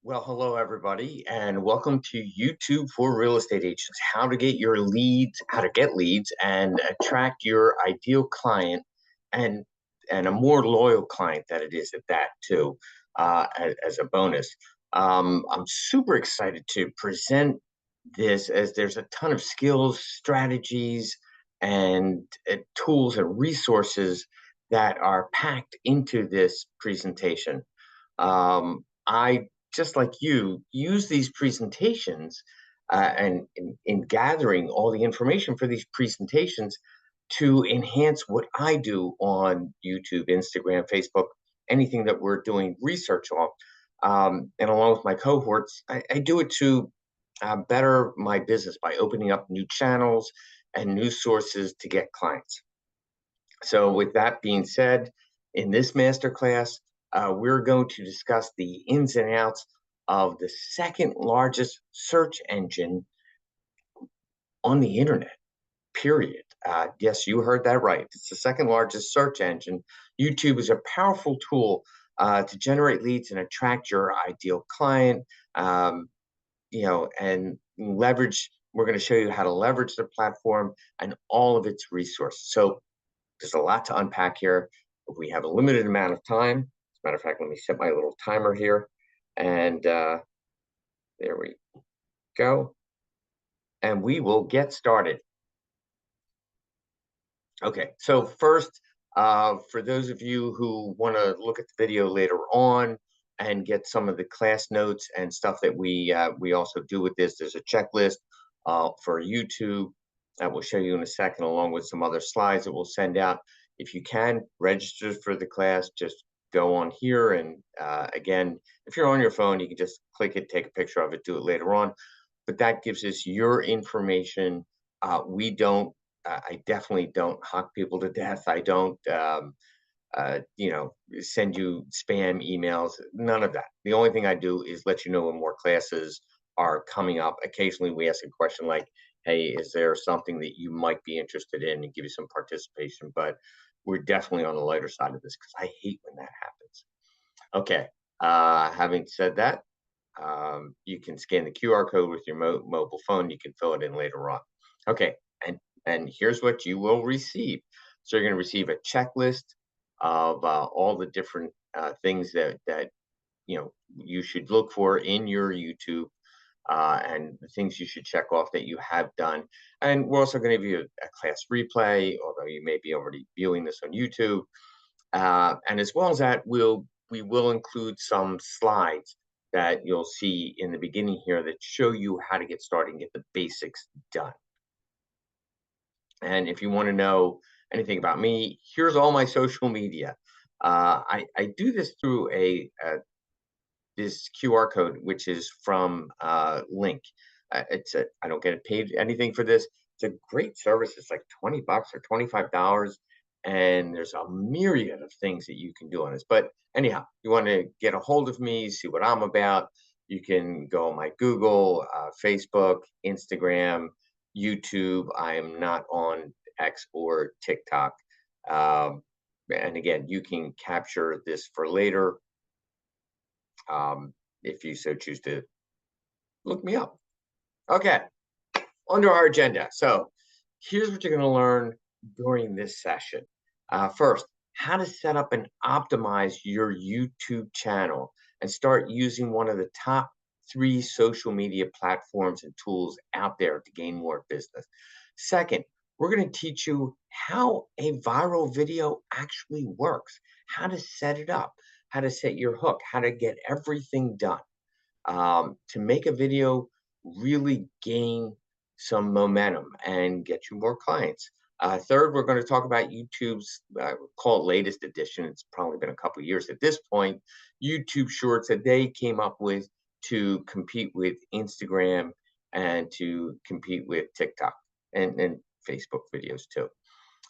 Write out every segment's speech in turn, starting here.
Well, hello everybody, and welcome to YouTube for Real Estate Agents. How to get your leads, how to get leads, and attract your ideal client, and a more loyal client that it is at that too, as a bonus. I'm super excited to present this as there's a ton of skills, strategies, and tools and resources that are packed into this presentation. I just like you, use these presentations and in gathering all the information for these presentations to enhance what I do on YouTube, Instagram, Facebook, anything that we're doing research on. And along with my cohorts, I do it to better my business by opening up new channels and new sources to get clients. So with that being said, in this masterclass, we're going to discuss the ins and outs of the second largest search engine on the internet, period. Yes, you heard that right. It's the second largest search engine. YouTube is a powerful tool to generate leads and attract your ideal client, and leverage. We're going to show you how to leverage the platform and all of its resources. So there's a lot to unpack here. We have a limited amount of time. As a matter of fact, let me set my little timer here. And there we go. And we will get started. Okay, so first, for those of you who want to look at the video later on and get some of the class notes and stuff that we also do with this, there's a checklist for YouTube that we'll show you in a second, along with some other slides that we'll send out. If you can register for the class, just go on here. And again, if you're on your phone, you can just click it, take a picture of it, do it later on. But that gives us your information. I definitely don't hawk people to death. I don't, send you spam emails, none of that. The only thing I do is let you know when more classes are coming up. Occasionally we ask a question like, hey, is there something that you might be interested in, and give you some participation, but we're definitely on the lighter side of this because I hate when that happens. Okay, having said that, you can scan the QR code with your mobile phone. You can fill it in later on. Okay, and here's what you will receive. So you're going to receive a checklist of all the different things that you should look for in your YouTube, and the things you should check off that you have done. And we're also going to give you a class replay, although you may be already viewing this on YouTube. And as well as that, we will include some slides that you'll see in the beginning here that show you how to get started and get the basics done. And if you want to know anything about me, here's all my social media. I do this through this QR code, which is from Link. I don't get paid anything for this. It's a great service. It's like $20 or $25, and there's a myriad of things that you can do on this. But anyhow, you want to get a hold of me, see what I'm about, you can go on my Google, Facebook, Instagram, YouTube. I am not on X or TikTok. And again, you can capture this for later if you so choose to look me up. Okay, under our agenda. So here's what you're going to learn during this session. First, how to set up and optimize your YouTube channel and start using one of the top 3 social media platforms and tools out there to gain more business. Second, we're going to teach you how a viral video actually works, how to set it up, how to set your hook, how to get everything done to make a video really gain some momentum and get you more clients. Third, we're going to talk about YouTube's call it latest edition. It's probably been a couple of years at this point. YouTube Shorts that they came up with to compete with Instagram and to compete with TikTok and Facebook videos too.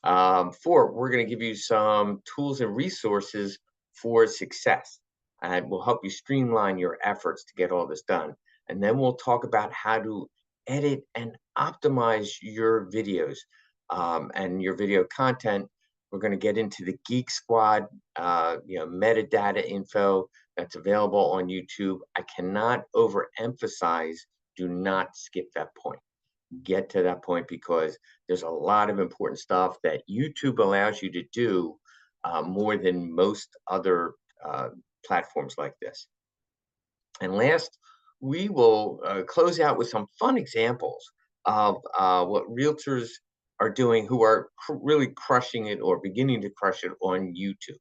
4, we're going to give you some tools and resources for success, and we'll help you streamline your efforts to get all this done. And then we'll talk about how to edit and optimize your videos and your video content. We're going to get into the Geek Squad, metadata info, that's available on YouTube. I cannot overemphasize, do not skip that point. Get to that point because there's a lot of important stuff that YouTube allows you to do more than most other platforms like this. And last, we will close out with some fun examples of what realtors are doing who are really crushing it or beginning to crush it on YouTube.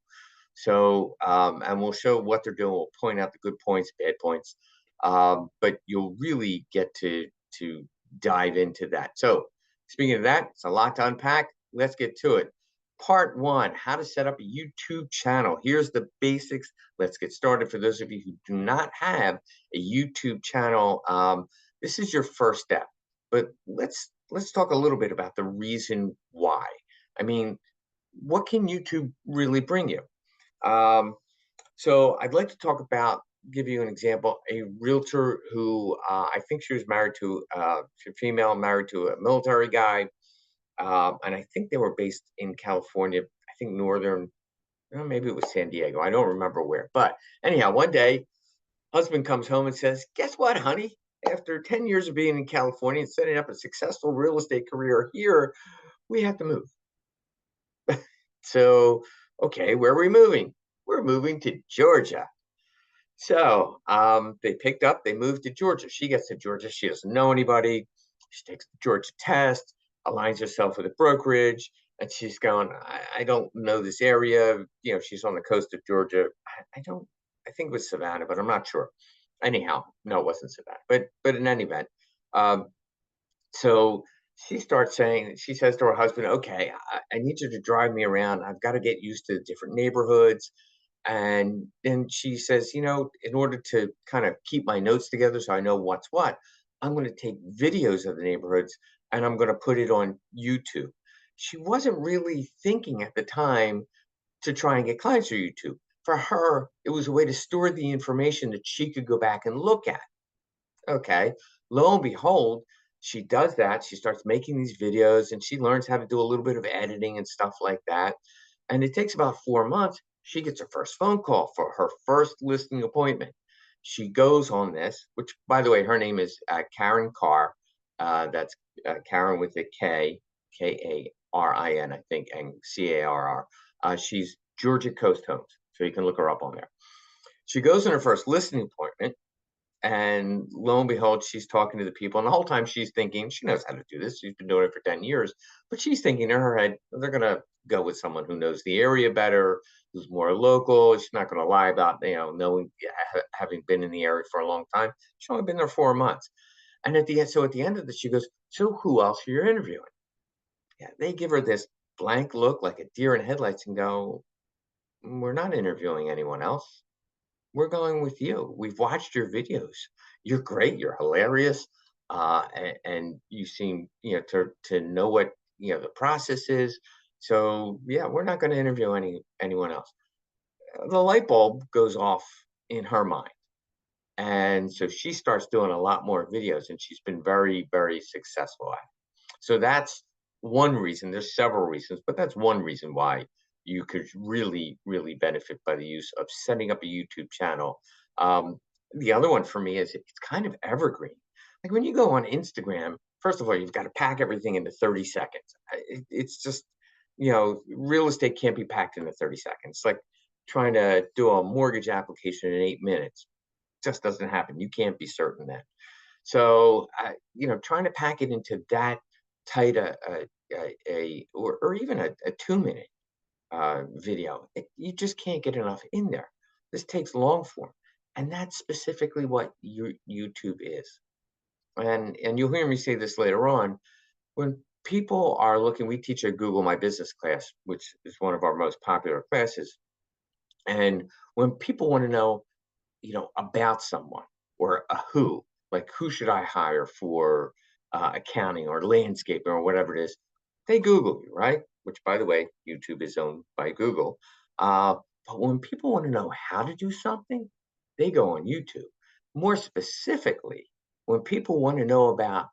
So, and we'll show what they're doing. We'll point out the good points, bad points, but you'll really get to dive into that. So, speaking of that, it's a lot to unpack. Let's get to it. Part one: how to set up a YouTube channel. Here's the basics. Let's get started. For those of you who do not have a YouTube channel, this is your first step. But let's talk a little bit about the reason why. I mean, what can YouTube really bring you? So I'd like to talk about, give you an example, a realtor who I think she was married to, she's a female, married to a military guy. And I think they were based in California, I think northern, maybe it was San Diego. I don't remember where. But anyhow, one day, husband comes home and says, "Guess what, honey? After 10 years of being in California and setting up a successful real estate career here, we have to move." So, okay, where are we moving? We're moving to Georgia. So they picked up, they moved to Georgia. She gets to Georgia. She doesn't know anybody. She takes the Georgia test, aligns herself with a brokerage, and she's going, I don't know this area. You know, she's on the coast of Georgia. I don't, I think it was Savannah, but I'm not sure. Anyhow, no, it wasn't Savannah. But in any event, um, so she starts saying, she says to her husband, "Okay, I need you to drive me around. I've got to get used to the different neighborhoods." And then she says, in order to kind of keep my notes together so I know what's what, I'm going to take videos of the neighborhoods and I'm going to put it on YouTube. She wasn't really thinking at the time to try and get clients through YouTube. For her, it was a way to store the information that she could go back and look at. Okay. Lo and behold, she does that. She starts making these videos and she learns how to do a little bit of editing and stuff like that. And it takes about 4 months. She gets her first phone call for her first listing appointment. She goes on this, which, by the way, her name is Karen Carr. That's Karen with a K, Karin, I think, and Carr. She's Georgia Coast Homes. So you can look her up on there. She goes on her first listing appointment. And lo and behold, she's talking to the people. And the whole time she's thinking, she knows how to do this. She's been doing it for 10 years. But she's thinking in her head, they're going to go with someone who knows the area better, who's more local. She's not going to lie about, knowing, having been in the area for a long time. She's only been there 4 months. And at the end of this, she goes, "So who else are you interviewing?" Yeah, they give her this blank look like a deer in headlights and go, "We're not interviewing anyone else. We're going with you. We've watched your videos. You're great. You're hilarious. And you seem, to know what, the process is. So yeah, we're not going to interview anyone else." The light bulb goes off in her mind. And so she starts doing a lot more videos and she's been very, very successful at it. So that's one reason. There's several reasons, but that's one reason why you could really, really benefit by the use of setting up a YouTube channel. Um, the other one for me is it's kind of evergreen. Like when you go on Instagram, first of all, you've got to pack everything into 30 seconds. It's just, real estate can't be packed into 30 seconds. It's like trying to do a mortgage application in 8 minutes. Just doesn't happen. You can't be certain that. So, trying to pack it into that tight or even a 2 minute video, you just can't get enough in there. This takes long form, and that's specifically what YouTube is. And you'll hear me say this later on. When people are looking, we teach a Google My Business class, which is one of our most popular classes. And when people want to know, about someone or a who, like who should I hire for accounting or landscaping or whatever it is, they Google you, right? Which, by the way, YouTube is owned by Google. But when people want to know how to do something, they go on YouTube. More specifically, when people want to know about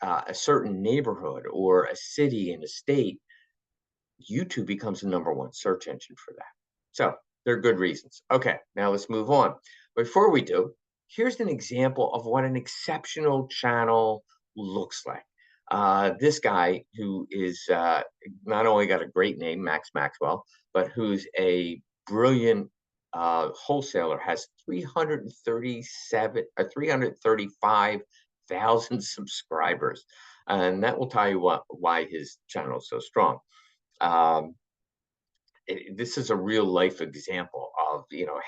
a certain neighborhood or a city and a state, YouTube becomes the number one search engine for that. So They're good reasons. Okay, now let's move on. Before we do, here's an example of what an exceptional channel looks like. This guy who is not only got a great name, Max Maxwell, but who's a brilliant wholesaler, has 335,000 subscribers, and that will tell you why his channel is so strong. Um, this is a real life example of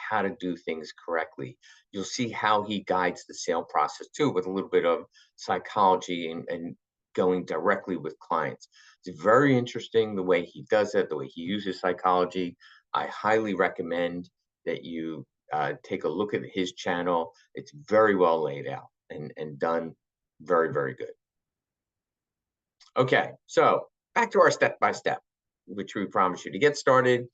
how to do things correctly. You'll see how he guides the sale process too, with a little bit of psychology and going directly with clients. It's very interesting the way he does it, the way he uses psychology. I highly recommend that you take a look at his channel. It's very well laid out and done very, very good. Okay, so back to our step-by-step, which we promise you. To get started,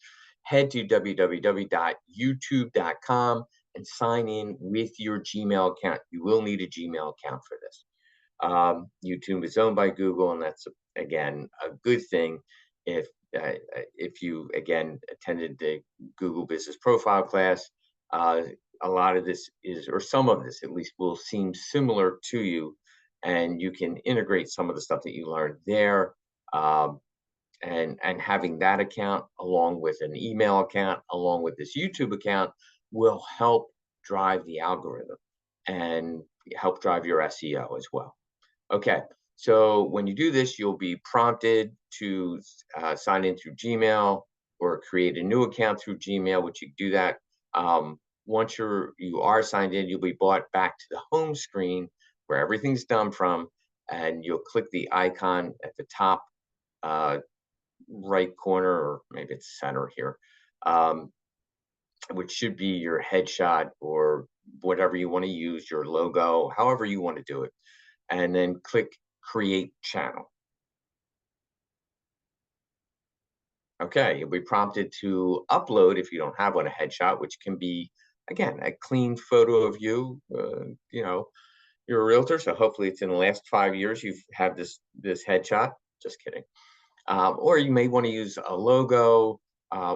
head to www.youtube.com and sign in with your Gmail account. You will need a Gmail account for this. YouTube is owned by Google, and that's, again, a good thing if you, again, attended the Google Business Profile class. A lot of this is, or some of this at least, will seem similar to you, and you can integrate some of the stuff that you learned there. And having that account along with an email account along with this YouTube account will help drive the algorithm and help drive your SEO as well. Okay, so when you do this, you'll be prompted to sign in through Gmail or create a new account through Gmail, which you can do that. Once you are signed in, you'll be brought back to the home screen where everything's done from, and you'll click the icon at the top right corner, or maybe it's center here, which should be your headshot or whatever you want to use, your logo, however you want to do it, and then click Create Channel. Okay, you'll be prompted to upload, if you don't have one, a headshot, which can be, again, a clean photo of you. You're a realtor, so hopefully it's in the last 5 years you've had this headshot. Just kidding. Or you may want to use a logo,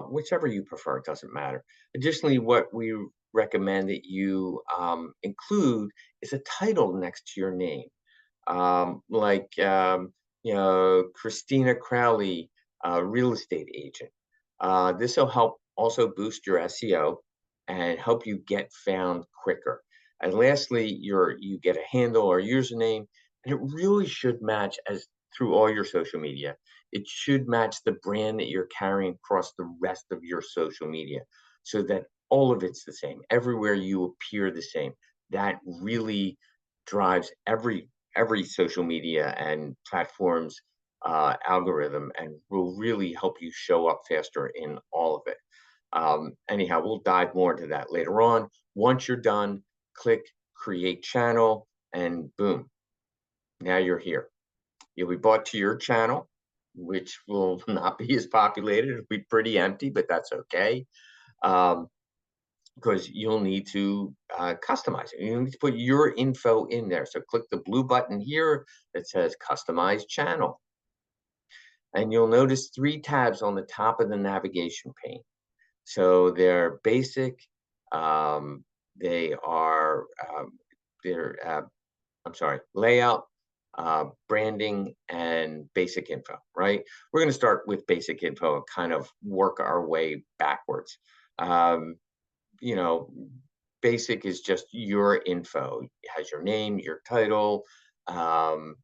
whichever you prefer, it doesn't matter. Additionally, what we recommend that you include is a title next to your name, like Christina Crowley, real estate agent. This will help also boost your SEO and help you get found quicker. And lastly, you get a handle or username, and it really should match as through all your social media. It should match the brand that you're carrying across the rest of your social media, so that all of it's the same. Everywhere you appear the same. That really drives every social media and platforms algorithm, and will really help you show up faster in all of it. Anyhow, we'll dive more into that later on. Once you're done, click Create Channel, and boom, now you're here. You'll be brought to your channel, which will not be as populated. It'll be pretty empty, but that's okay, because you'll need to customize it. You need to put your info in there. So click the blue button here that says Customize Channel. And you'll notice 3 tabs on the top of the navigation pane. So they're basic, layout, branding, and basic info, right? We're going to start with basic info and kind of work our way backwards. Basic is just your info. It has your name, your title, and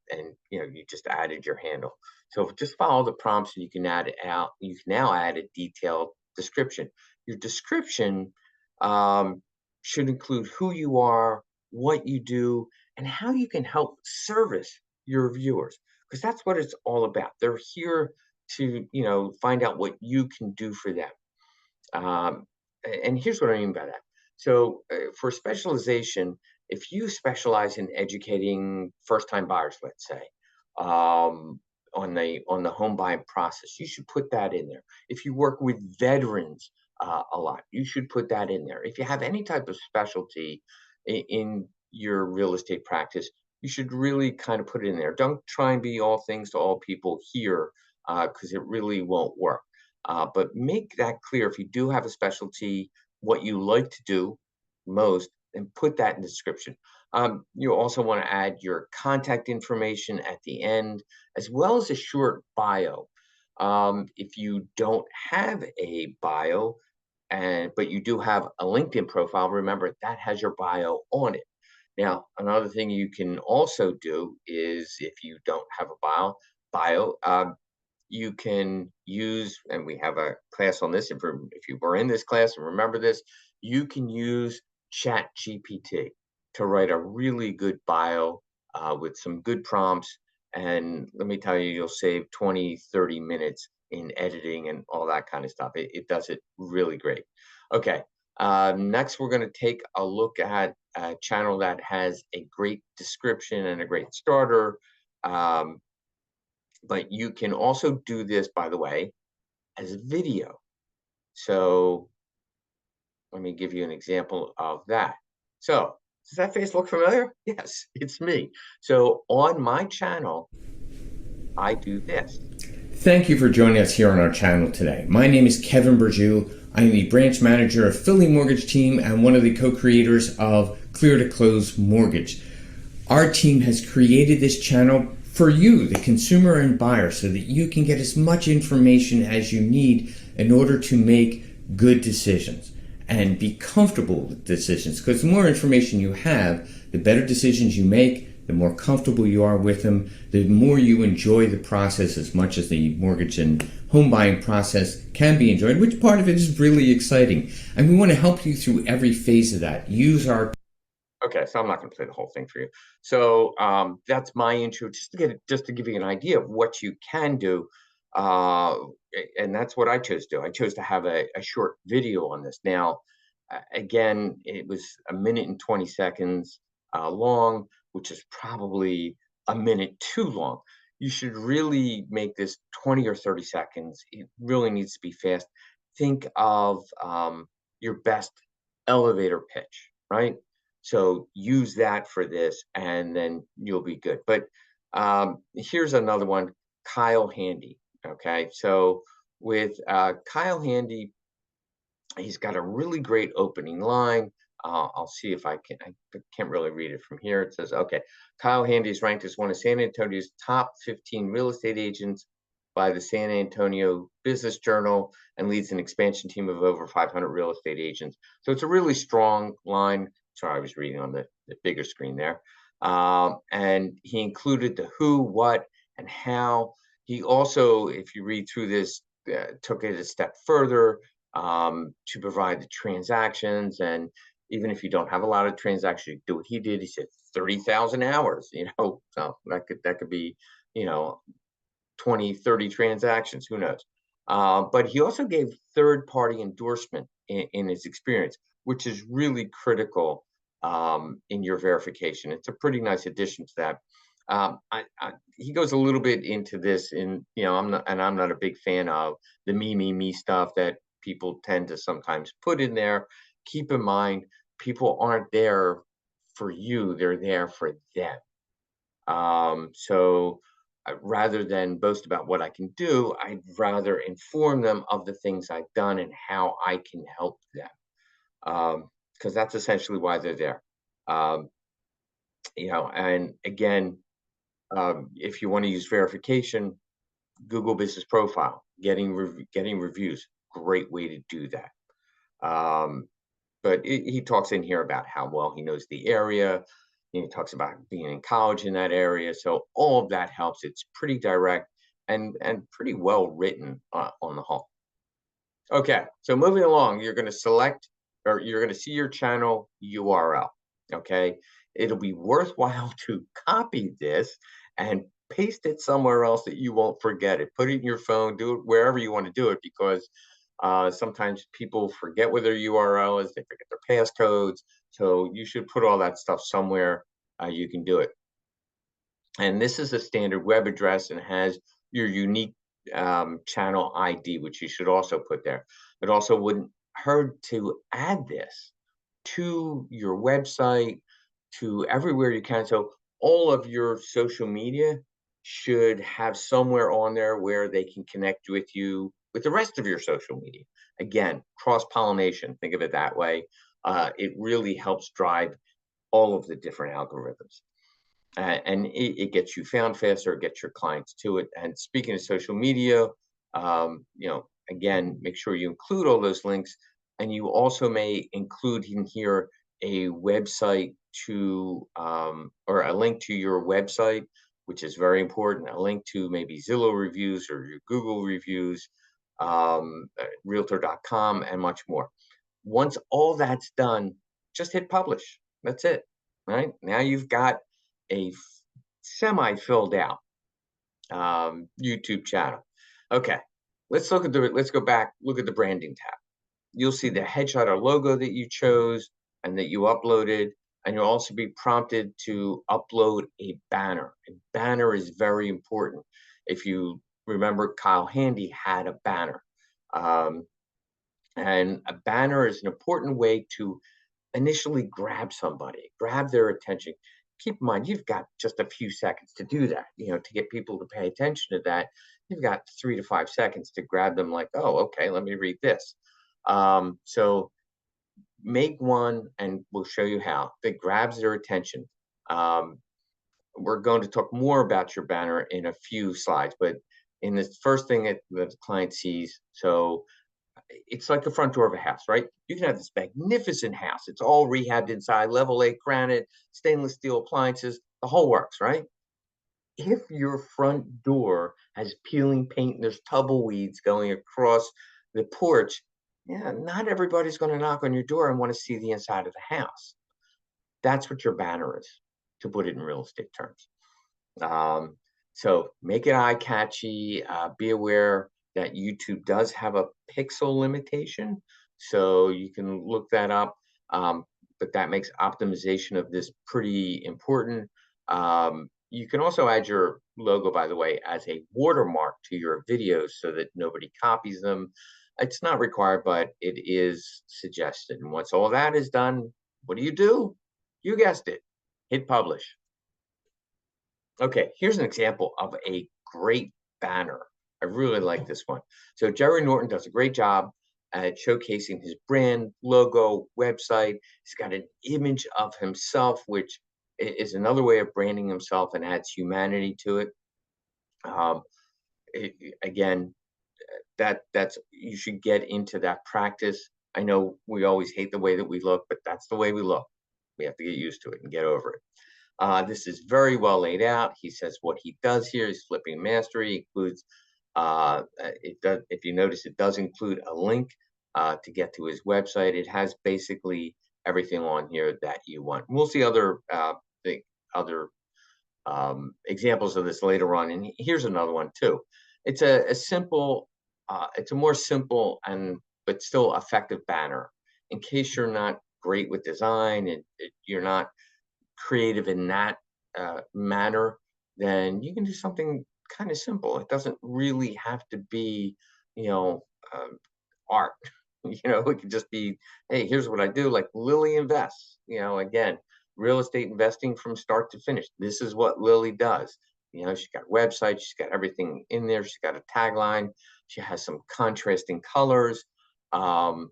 you just added your handle. So just follow the prompts, and you can now add a detailed description. Your description should include who you are, what you do, and how you can help service your viewers, because that's what it's all about. They're here to find out what you can do for them. And here's what I mean by that. So for specialization, if you specialize in educating first-time buyers, let's say, on the home buying process, you should put that in there. If you work with veterans a lot, you should put that in there. If you have any type of specialty in your real estate practice, you should really kind of put it in there. Don't try and be all things to all people here, because it really won't work. But make that clear if you do have a specialty, what you like to do most, and put that in the description. You also want to add your contact information at the end, as well as a short bio. If you don't have a bio, but you do have a LinkedIn profile, remember that has your bio on it. Now, another thing you can also do is if you don't have a bio, you can use, and we have a class on this, if you were in this class and remember this, you can use Chat GPT to write a really good bio with some good prompts. And let me tell you, you'll save 20, 30 minutes in editing and all that kind of stuff. It does it really great. Okay, next we're going to take a look at a channel that has a great description and a great starter. But you can also do this, by the way, as a video. So let me give you an example of that. So does that face look familiar? Yes, it's me. So on my channel, I do this. Thank you for joining us here on our channel today. My name is Kevin Berjou. I am the branch manager of Philly Mortgage Team and one of the co-creators of Clear to Close Mortgage. Our team has created this channel for you, the consumer and buyer, so that you can get as much information as you need in order to make good decisions and be comfortable with decisions. Because the more information you have, the better decisions you make, the more comfortable you are with them, the more you enjoy the process as much as the mortgage and home buying process can be enjoyed, which part of it is really exciting. And we want to help you through every phase of that. Use our Okay, so I'm not going to play the whole thing for you. So that's my intro, just to give you an idea of what you can do, and that's what I chose to do. I chose to have a short video on this. Now, again, it was a minute and 20 seconds long, which is probably a minute too long. You should really make this 20 or 30 seconds. It really needs to be fast. Think of your best elevator pitch, right? So use that for this, and then you'll be good. But here's another one, Kyle Handy. Okay, so with Kyle Handy, he's got a really great opening line. I'll see if I can't really read it from here. It says, okay, Kyle Handy is ranked as one of San Antonio's top 15 real estate agents by the San Antonio Business Journal and leads an expansion team of over 500 real estate agents. So it's a really strong line. Sorry, I was reading on the bigger screen there. And he included the who, what, and how. He also, if you read through this, took it a step further to provide the transactions. And even if you don't have a lot of transactions, you do what he did. He said 30,000 hours, so that could be, 20, 30 transactions, who knows? But he also gave third-party endorsement in his experience, which is really critical in your verification. It's a pretty nice addition to that. He goes a little bit into this I'm not a big fan of the me stuff that people tend to sometimes put in there. Keep in mind, people aren't there for you, they're there for them. So rather than boast about what I can do, I'd rather inform them of the things I've done and how I can help them. Because that's essentially why they're there. And again, if you want to use verification, Google Business Profile, getting reviews, great way to do that. But he talks in here about how well he knows the area. He talks about being in college in that area. So all of that helps. It's pretty direct and pretty well written on the whole. Okay, so moving along, you're going to select, or you're going to see your channel URL. Okay, it'll be worthwhile to copy this and paste it somewhere else that you won't forget it. Put it in your phone, do it wherever you want to do it, because sometimes people forget where their URL is, they forget their passcodes. So you should put all that stuff somewhere you can do it. And this is a standard web address and has your unique channel ID, which you should also put there. It also wouldn't hurt to add this to your website, to everywhere you can. So all of your social media should have somewhere on there where they can connect with you with the rest of your social media. Again, cross-pollination, think of it that way. It really helps drive all of the different algorithms. And it gets you found faster, it gets your clients to it. And speaking of social media, again, make sure you include all those links. And you also may include in here a website to, or a link to your website, which is very important, a link to maybe Zillow reviews or your Google reviews, realtor.com, and much more. Once all that's done, just hit publish. That's it, right? Now you've got a semi-filled out YouTube channel. Okay, let's go back, look at the branding tab. You'll see the headshot or logo that you chose and that you uploaded, and you'll also be prompted to upload a banner. A banner is very important. If you remember, Kyle Handy had a banner. And a banner is an important way to initially grab somebody, grab their attention. Keep in mind, you've got just a few seconds to do that, to get people to pay attention to that. You've got 3 to 5 seconds to grab them like, oh, okay, let me read this. So make one, and we'll show you how, that grabs their attention. We're going to talk more about your banner in a few slides, but in the first thing that the client sees, so it's like the front door of a house, right? You can have this magnificent house. It's all rehabbed inside, level 8 granite, stainless steel appliances, the whole works, right? If your front door has peeling paint and there's tumbleweeds going across the porch, yeah, not everybody's going to knock on your door and want to see the inside of the house. That's what your banner is, to put it in real estate terms. So make it eye-catchy. Be aware that YouTube does have a pixel limitation, so you can look that up. But that makes optimization of this pretty important. You can also add your logo, by the way, as a watermark to your videos so that nobody copies them. It's not required, but it is suggested. And once all that is done, what do? You guessed it, hit publish. Okay, here's an example of a great banner. I really like this one. So Jerry Norton does a great job at showcasing his brand, logo, website. He's got an image of himself, which is another way of branding himself and adds humanity to it. Again, that's you should get into that practice. I know we always hate the way that we look, but that's the way we look. We have to get used to it and get over it. This is very well laid out. He says what he does here is flipping mastery. Includes it does. If you notice, it does include a link to get to his website. It has basically everything on here that you want. We'll see other examples of this later on. And here's another one too. It's a simple. It's a more simple and but still effective banner. In case you're not great with design and you're not creative in that manner, then you can do something kind of simple. It doesn't really have to be, art. It could just be, hey, here's what I do. Like Lily invests. Again, real estate investing from start to finish. This is what Lily does. She's got a website. She's got everything in there. She's got a tagline. She has some contrasting colors. Something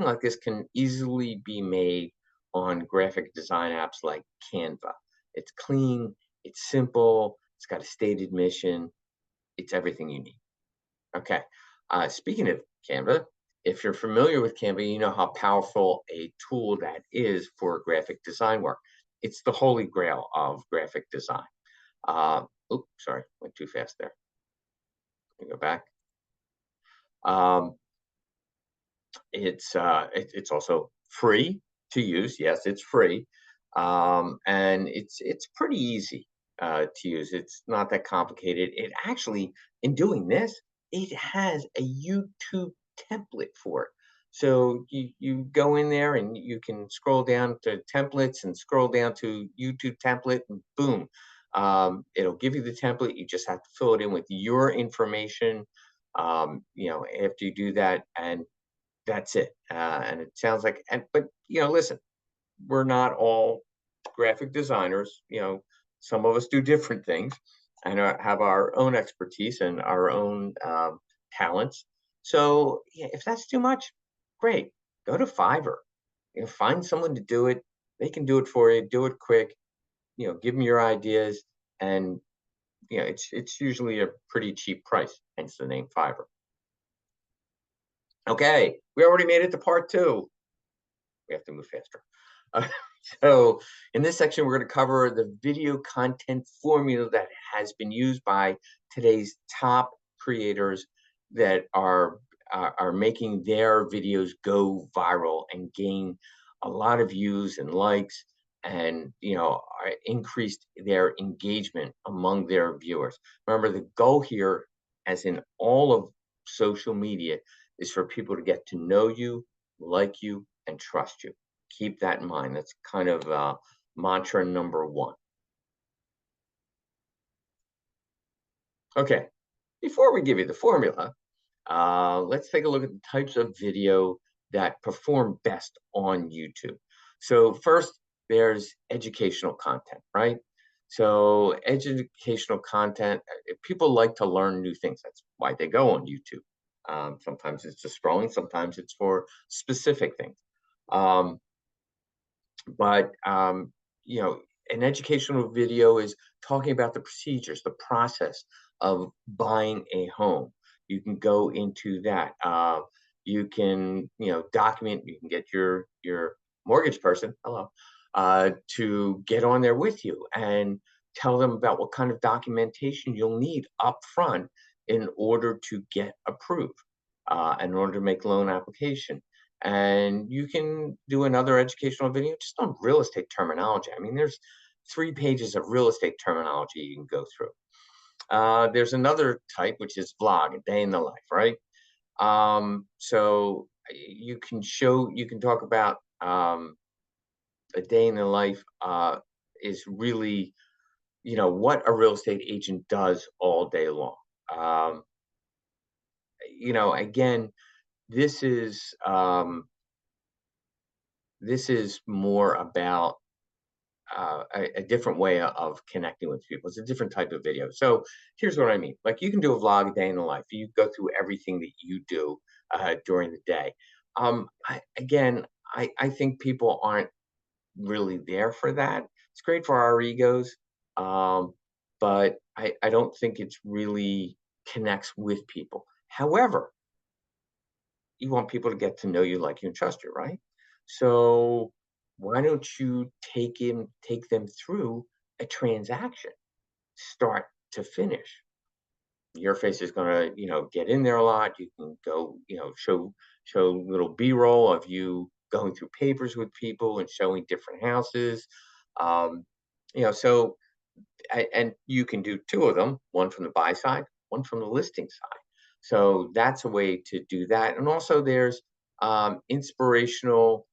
like this can easily be made on graphic design apps like Canva. It's clean, it's simple, it's got a stated mission, it's everything you need. Okay, speaking of Canva, if you're familiar with Canva, you know how powerful a tool that is for graphic design work. It's the holy grail of graphic design. Oops, sorry, went too fast there. Let me go back. It's also free to use. Yes, it's free, and it's pretty easy to use. It's not that complicated. It actually, in doing this, it has a YouTube template for it. So you go in there and you can scroll down to templates and scroll down to YouTube template, and boom, it'll give you the template. You just have to fill it in with your information. After you do that, and that's it. And it sounds like, but listen, we're not all graphic designers. Some of us do different things and have our own expertise and our own talents. So yeah, if that's too much, great. Go to Fiverr. Find someone to do it. They can do it for you. Do it quick. Give them your ideas, and it's usually a pretty cheap price. Hence the name Fiverr. Okay, we already made it to part 2. We have to move faster. Uh, so in this section, we're going to cover the video content formula that has been used by today's top creators that are making their videos go viral and gain a lot of views and likes, and increased their engagement among their viewers. Remember, the goal here, as in all of social media, is for people to get to know you, like you, and trust you. Keep that in mind. That's kind of mantra number 1. Okay, before we give you the formula, let's take a look at the types of video that perform best on YouTube. So first, there's educational content, right? So educational content, people like to learn new things. That's why they go on YouTube. Sometimes it's just scrolling, sometimes it's for specific things. But an educational video is talking about the procedures, the process of buying a home. You can go into that. You can document. You can get your mortgage person, hello, to get on there with you and tell them about what kind of documentation you'll need up front in order to get approved, in order to make loan application. And you can do another educational video just on real estate terminology. I mean, there's 3 pages of real estate terminology you can go through. There's another type, which is vlog, a day in the life, right? So you can talk about a day in the life is really, what a real estate agent does all day long. Again, this is more about a different way of connecting with people. It's a different type of video. So here's what I mean. Like, you can do a vlog, a day in the life. You go through everything that you do during the day. I think people aren't really there for that. It's great for our egos, but I don't think it's really connects with people. However, you want people to get to know you, like you, and trust you, right? So why don't you take them through a transaction, start to finish? Your face is going to, get in there a lot. You can go, show little B-roll of you going through papers with people and showing different houses. Um, so and you can do 2 of them, one from the buy side, one from the listing side. So that's a way to do that. And also there's inspirational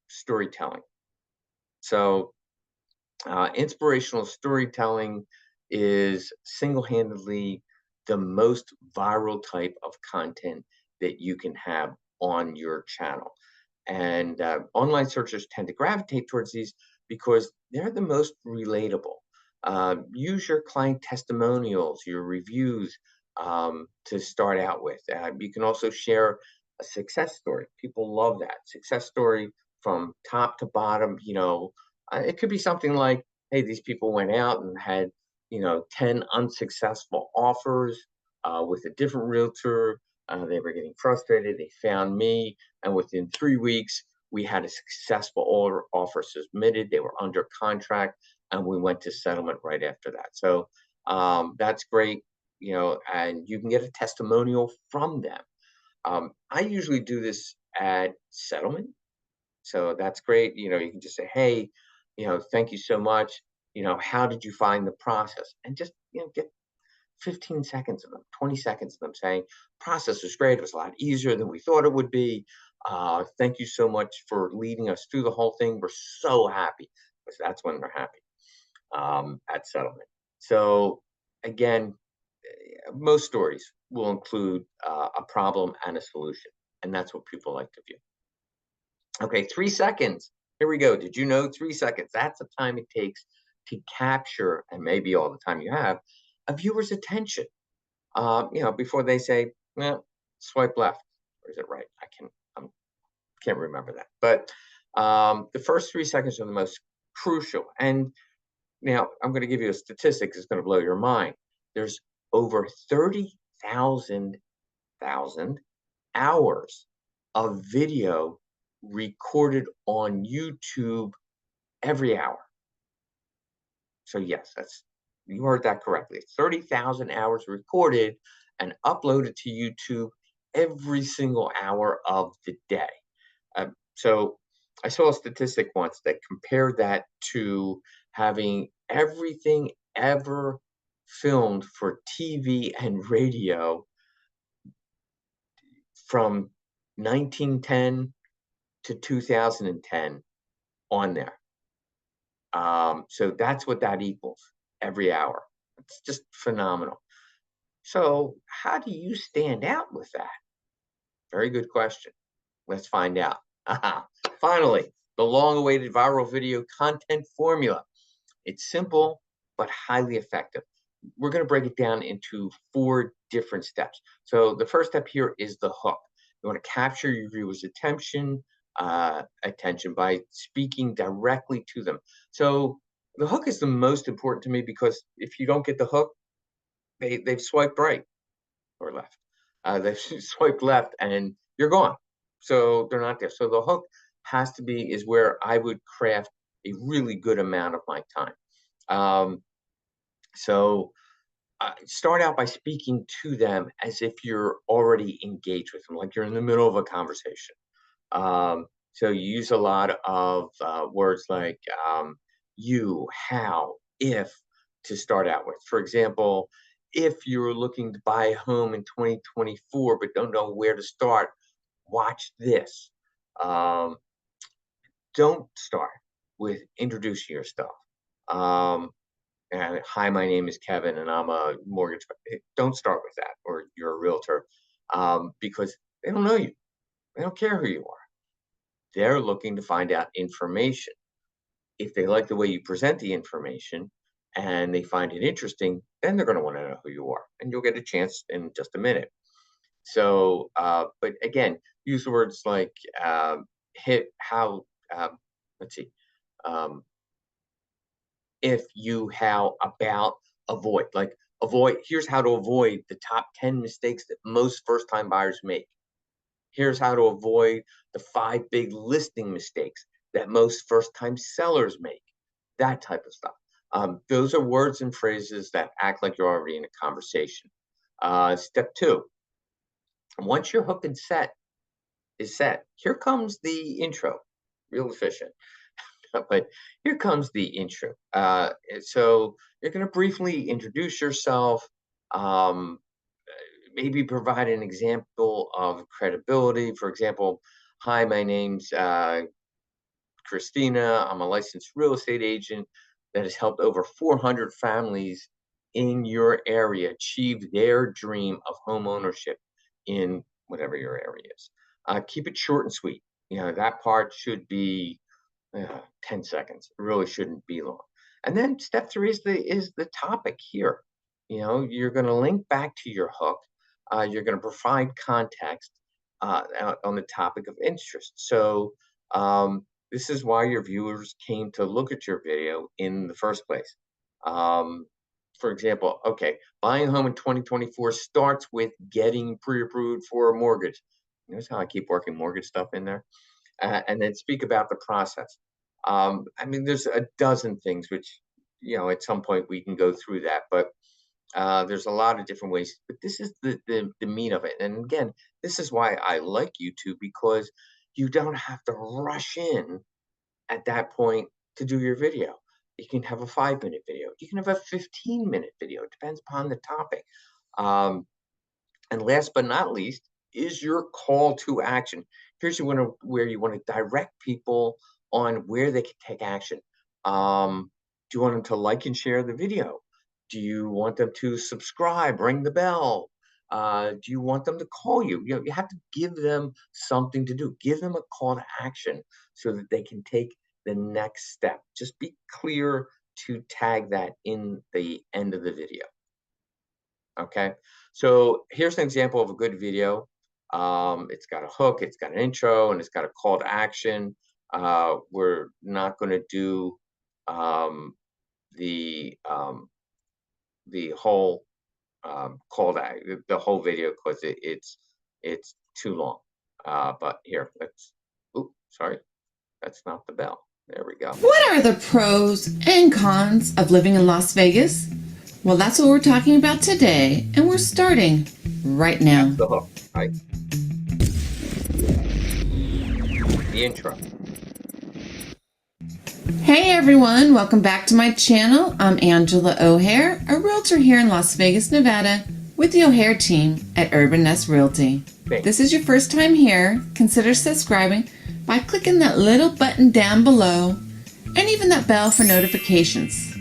storytelling. So inspirational storytelling is single-handedly the most viral type of content that you can have on your channel. And online searchers tend to gravitate towards these because they're the most relatable. Use your client testimonials, your reviews, to start out with. You can also share a success story. People love that success story from top to bottom. It could be something like, hey, these people went out and had 10 unsuccessful offers with a different realtor. They were getting frustrated. They found me, and within 3 weeks, we had a successful offer submitted. They were under contract, and we went to settlement right after that. So that's great, and you can get a testimonial from them. I usually do this at settlement. So that's great. You can just say, hey, thank you so much. How did you find the process? And just, get 15 seconds of them, 20 seconds of them saying, process was great. It was a lot easier than we thought it would be. Thank you so much for leading us through the whole thing. We're so happy, because that's when they're happy at settlement. So again, most stories will include a problem and a solution, and that's what people like to view. Okay, 3 seconds. Here we go. Did you know 3 seconds? That's the time it takes to capture, and maybe all the time you have, a viewer's attention. before they say, well, swipe left, or is it right? I can't remember that. But the first 3 seconds are the most crucial. And now I'm going to give you a statistic that's going to blow your mind. There's over 30,000 hours of video recorded on YouTube every hour. So yes, you heard that correctly. 30,000 hours recorded and uploaded to YouTube every single hour of the day. So I saw a statistic once that compared that to having everything ever filmed for TV and radio from 1910 to 2010 on there. So that's what that equals every hour. It's just phenomenal. So how do you stand out with that? Very good question. Let's find out. Finally, the long-awaited viral video content formula. It's simple, but highly effective. We're going to break it down into 4 different steps. So the first step here is the hook. You want to capture your viewers' attention by speaking directly to them. So the hook is the most important to me because if you don't get the hook, they've swiped right or left. They've swiped left and you're gone. So they're not there. So the hook is where I would craft a really good amount of my time. So start out by speaking to them as if you're already engaged with them, like you're in the middle of a conversation. So you use a lot of words like you, how, if to start out with. For example, if you're looking to buy a home in 2024 but don't know where to start, watch this. Don't start with introducing yourself. And hi, my name is Kevin, and I'm a mortgage. Don't start with that, or you're a realtor, because they don't know you. They don't care who you are. They're looking to find out information. If they like the way you present the information and they find it interesting, then they're going to want to know who you are, and you'll get a chance in just a minute. So, but again, use words like hit, how, let's see, if, you, how, about, avoid. Like here's how to avoid the top 10 mistakes that most first-time buyers make. Here's how to avoid the 5 big listing mistakes that most first-time sellers make. That type of stuff. Those are words and phrases that act like you're already in a conversation. Step 2, once your hook is set, here comes the intro. Real efficient. But here comes the intro. So you're going to briefly introduce yourself, maybe provide an example of credibility. For example, hi, my name's Christina. I'm a licensed real estate agent that has helped over 400 families in your area achieve their dream of home ownership in whatever your area is. Keep it short and sweet. That part should be 10 seconds. It really shouldn't be long. And then step 3 is the topic here. You're going to link back to your hook. You're going to provide context on the topic of interest. So this is why your viewers came to look at your video in the first place. For example, okay, buying a home in 2024 starts with getting pre-approved for a mortgage. Notice how I keep working mortgage stuff in there. And then speak about the process. There's a dozen things which, at some point we can go through that, but there's a lot of different ways. But this is the meat of it. And again, this is why I like YouTube, because you don't have to rush in at that point to do your video. You can have a 5-minute video. You can have a 15-minute video. It depends upon the topic. And last but not least is your call to action. Here's where you want to direct people on where they can take action. Do you want them to like and share the video? Do you want them to subscribe, ring the bell? Do you want them to call you? You have to give them something to do. Give them a call to action so that they can take the next step. Just be clear to tag that in the end of the video. Okay, so here's an example of a good video. It's got a hook, it's got an intro, and it's got a call to action. We're not going to do um, the um, the whole the whole video because it's too long. But here, let's. Oops, sorry, that's not the bell. There we go. What are the pros and cons of living in Las Vegas? Well, that's what we're talking about today, and we're starting right now. That's the hook, right? The intro. Hey everyone, welcome back to my channel. I'm Angela O'Hare, a realtor here in Las Vegas, Nevada, with the O'Hare team at Urban Nest Realty. If this is your first time here, consider subscribing by clicking that little button down below and even that bell for notifications.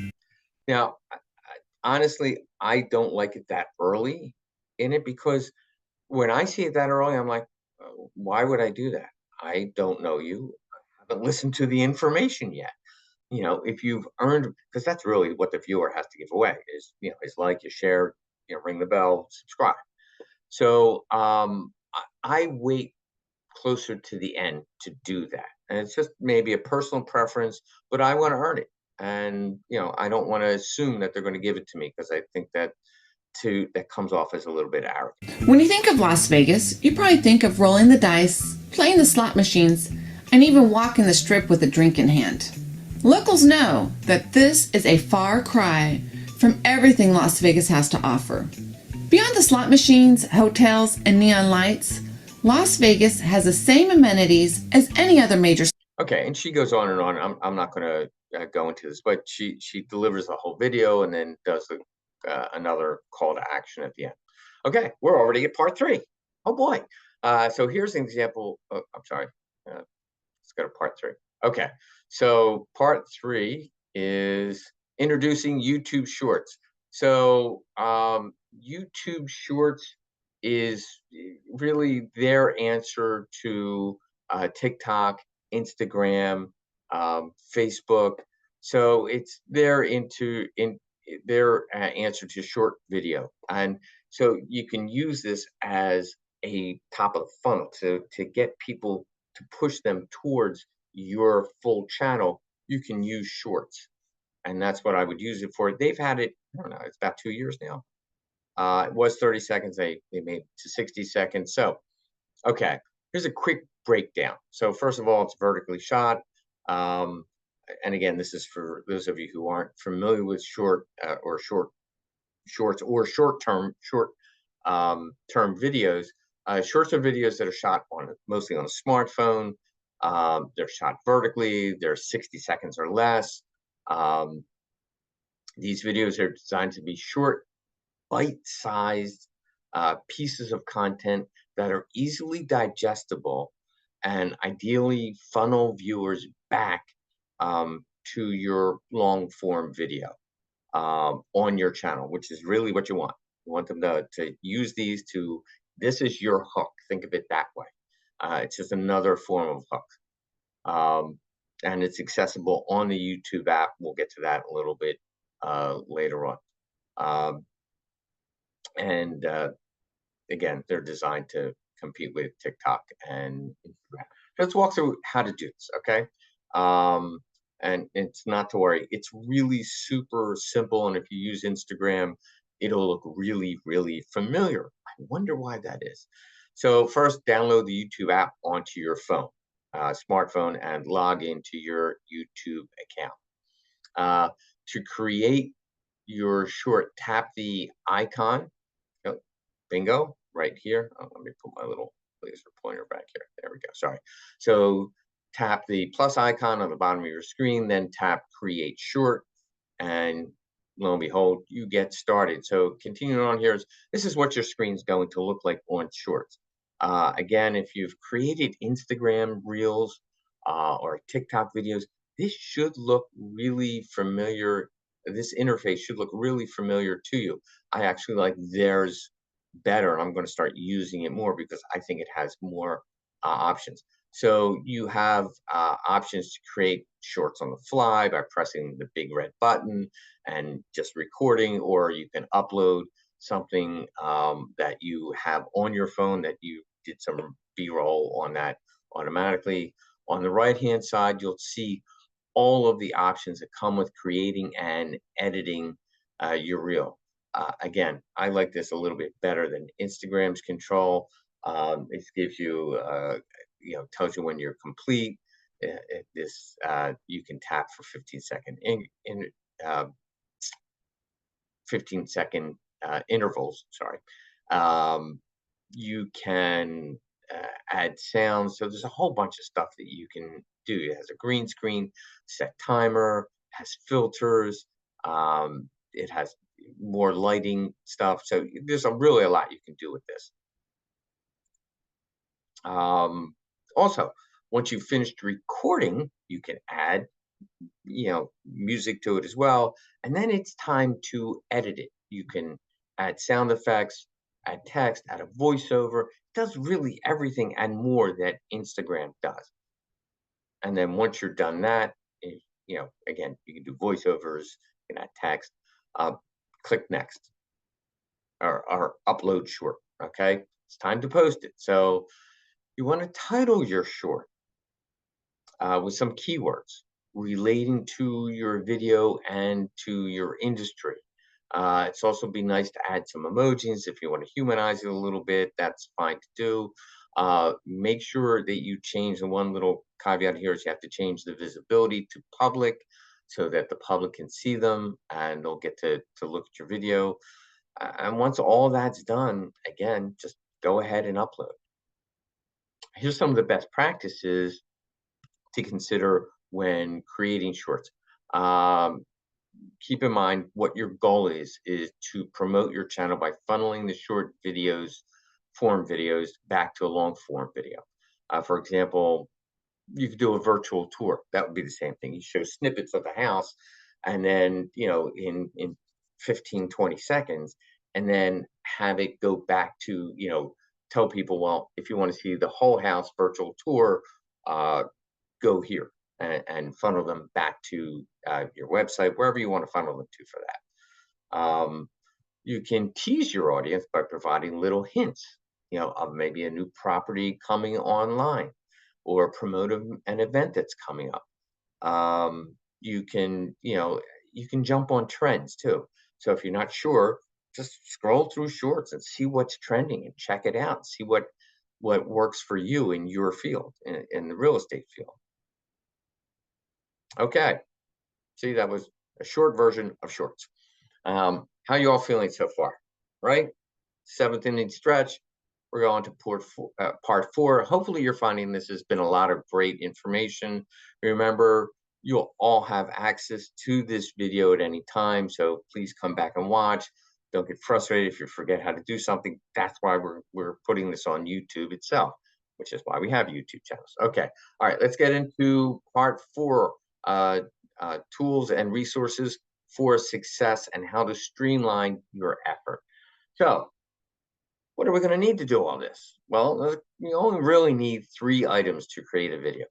Now, honestly, I don't like it that early in it because when I see it that early, I'm like, why would I do that? I don't know you. I haven't listened to the information yet. If you've earned, because that's really what the viewer has to give away is, his like, your share, ring the bell, subscribe. So I wait closer to the end to do that. And it's just maybe a personal preference, but I want to earn it. And, I don't want to assume that they're going to give it to me because I think that comes off as a little bit arrogant. When you think of Las Vegas, you probably think of rolling the dice, playing the slot machines, and even walking the strip with a drink in hand. Locals know that this is a far cry from everything Las Vegas has to offer. Beyond the slot machines, hotels, and neon lights, Las Vegas has the same amenities as any other major. Okay, and she goes on and on. I'm not going to go into this, but she delivers the whole video and then does another call to action at the end. Okay, we're already at part 3. Oh boy. So here's an example. Oh, I'm sorry. Let's go to part 3. Okay, so part 3 is introducing YouTube Shorts. So YouTube Shorts is really their answer to TikTok, Instagram, Facebook. So it's their answer to short video, and so you can use this as a top of the funnel to get people to push them towards your full channel. You can use shorts, and that's what I would use it for. They've had it, I don't know, it's about 2 years now. It was 30 seconds. They made it to 60 seconds. So, okay, here's a quick breakdown. So first of all, it's vertically shot. And again, this is for those of you who aren't familiar with shorts or short-term term videos. Shorts are videos that are shot mostly on a smartphone. They're shot vertically. They're 60 seconds or less. These videos are designed to be short, bite-sized pieces of content that are easily digestible and ideally funnel viewers back to your long-form video on your channel, which is really what you want. You want them to use these this is your hook. Think of it that way. It's just another form of hook. And it's accessible on the YouTube app. We'll get to that a little bit later on. And again, they're designed to compete with TikTok and Instagram. Let's walk through how to do this, okay? And it's not to worry. It's really super simple. And if you use Instagram, it'll look really, really familiar. I wonder why that is. So first, download the YouTube app onto your phone, smartphone, and log into your YouTube account. To create your short, tap the icon. Oh, bingo, right here. Oh, let me put my little laser pointer back here. There we go. Sorry. So tap the plus icon on the bottom of your screen, then tap create short, and lo and behold, you get started. So continuing on here, this is what your screen's going to look like on shorts. Again, if you've created Instagram reels or TikTok videos, this should look really familiar. This interface should look really familiar to you. I actually like theirs better, and I'm going to start using it more because I think it has more options. So you have options to create shorts on the fly by pressing the big red button and just recording, or you can upload something that you have on your phone that you did some B-roll on that automatically. On the right-hand side, you'll see all of the options that come with creating and editing your reel. Again, I like this a little bit better than Instagram's control. It gives you, tells you when you're complete. This you can tap for 15-second uh, 15-second intervals. Sorry. You can add sounds. So there's a whole bunch of stuff that you can do. It has a green screen, set timer, has filters. It has more lighting stuff. So there's really a lot you can do with this. Also, once you've finished recording, you can add, music to it as well. And then it's time to edit it. You can add sound effects, add text, add a voiceover. It does really everything and more that Instagram does. And then once you're done that, again, you can do voiceovers, you can add text, click next or upload short. Okay, it's time to post it. So you want to title your short with some keywords relating to your video and to your industry. It's also be nice to add some emojis if you want to humanize it a little bit. That's fine to do. Make sure that you change the one little caveat here is you have to change the visibility to public so that the public can see them and they'll get to look at your video. And once all that's done, again, just go ahead and upload. Here's some of the best practices to consider when creating shorts. Keep in mind what your goal is to promote your channel by funneling the short videos, form videos back to a long form video. For example, you could do a virtual tour. That would be the same thing. You show snippets of the house and then, in 15, 20 seconds, and then have it go back to, tell people, well, if you want to see the whole house virtual tour, go here and funnel them back to your website, wherever you want to funnel them to for that. You can tease your audience by providing little hints, of maybe a new property coming online or promote an event that's coming up. You can jump on trends too. So if you're not sure, just scroll through shorts and see what's trending and check it out. See what works for you in your field, in the real estate field. Okay, see, that was a short version of shorts. How you all feeling so far? Right? 7th inning stretch. We're going to part four. Hopefully you're finding this has been a lot of great information. Remember, you'll all have access to this video at any time, so please come back and watch. Don't get frustrated if you forget how to do something. That's why we're putting this on YouTube itself, which is why we have YouTube channels. Okay, all right, let's get into part four. Tools and resources for success and how to streamline your effort. So, what are we going to need to do all this? Well, you only really need 3 items to create a video.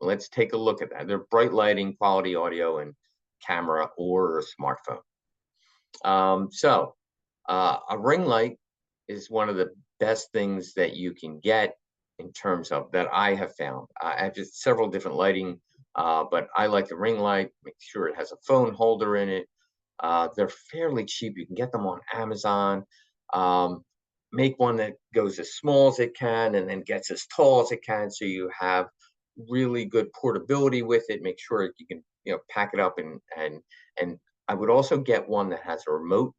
Let's take a look at that. They're bright lighting, quality audio, and camera or a smartphone. A ring light is one of the best things that you can get in terms of that I have found. I have just several different lighting, but I like the ring light. Make sure it has a phone holder in it. They're fairly cheap. You can get them on Amazon. Make one that goes as small as it can and then gets as tall as it can, so you have really good portability with it. Make sure you can pack it up and I would also get one that has a remote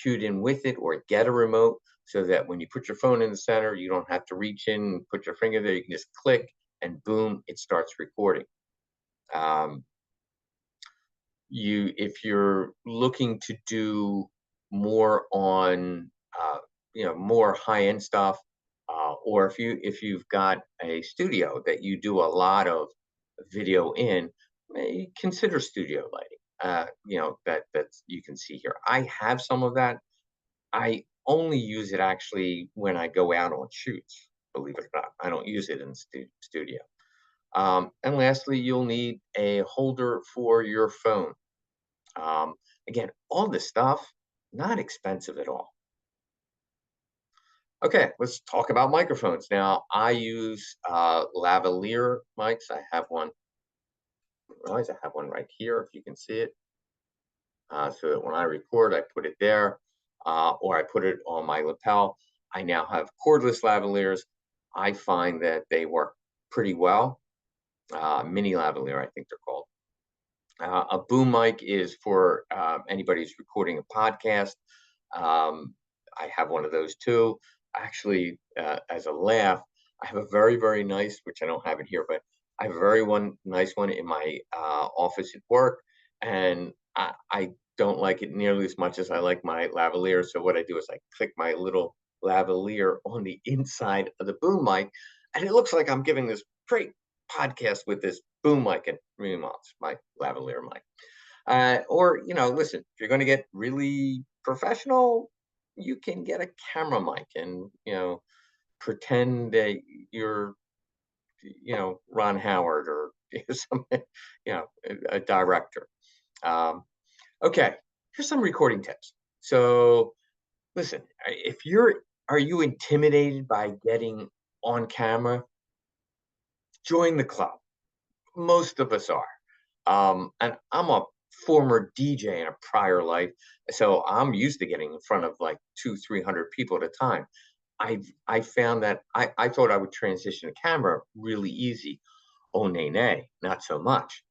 queued in with it, or get a remote so that when you put your phone in the center, you don't have to reach in and put your finger there. You can just click and boom, it starts recording. If you're looking to do more on more high-end stuff, or if you've got a studio that you do a lot of video in, consider studio lighting. That you can see here. I have some of that. I only use it actually when I go out on shoots, believe it or not. I don't use it in the studio. And lastly, you'll need a holder for your phone. Again, all this stuff not expensive at all. Okay, let's talk about microphones. Now, I use lavalier mics. I have one. I realize I have one right here, if you can see it. So that when I record, I put it there, or I put it on my lapel. I now have cordless lavaliers. I find that they work pretty well. Mini lavalier, I think they're called. A boom mic is for anybody who's recording a podcast. I have one of those too. Actually, as a laugh, I have a very, very nice, which I don't have it here, but I have a very nice one in my office at work, and I don't like it nearly as much as I like my lavalier. So what I do is I click my little lavalier on the inside of the boom mic, and it looks like I'm giving this great podcast with this boom mic and remounts my lavalier mic. Or, listen, if you're going to get really professional, you can get a camera mic and, pretend that you're, Ron Howard or something, a director. Okay, here's some recording tips. So listen, are you intimidated by getting on camera? Join the club. Most of us are. And I'm a former DJ in a prior life, so I'm used to getting in front of like 200-300 people at a time. I found that I thought I would transition to camera really easy. Oh, nay, not so much.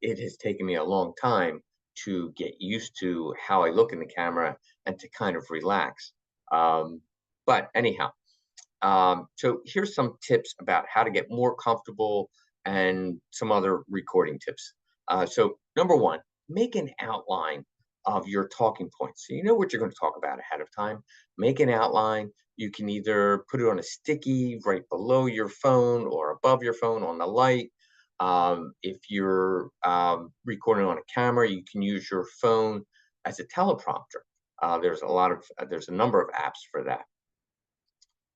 It has taken me a long time to get used to how I look in the camera and to kind of relax. But anyhow, so here's some tips about how to get more comfortable and some other recording tips. So number one, make an outline of your talking points. So you know what you're going to talk about ahead of time. Make an outline. You can either put it on a sticky right below your phone or above your phone on the light. If you're recording on a camera, you can use your phone as a teleprompter. There's a number of apps for that.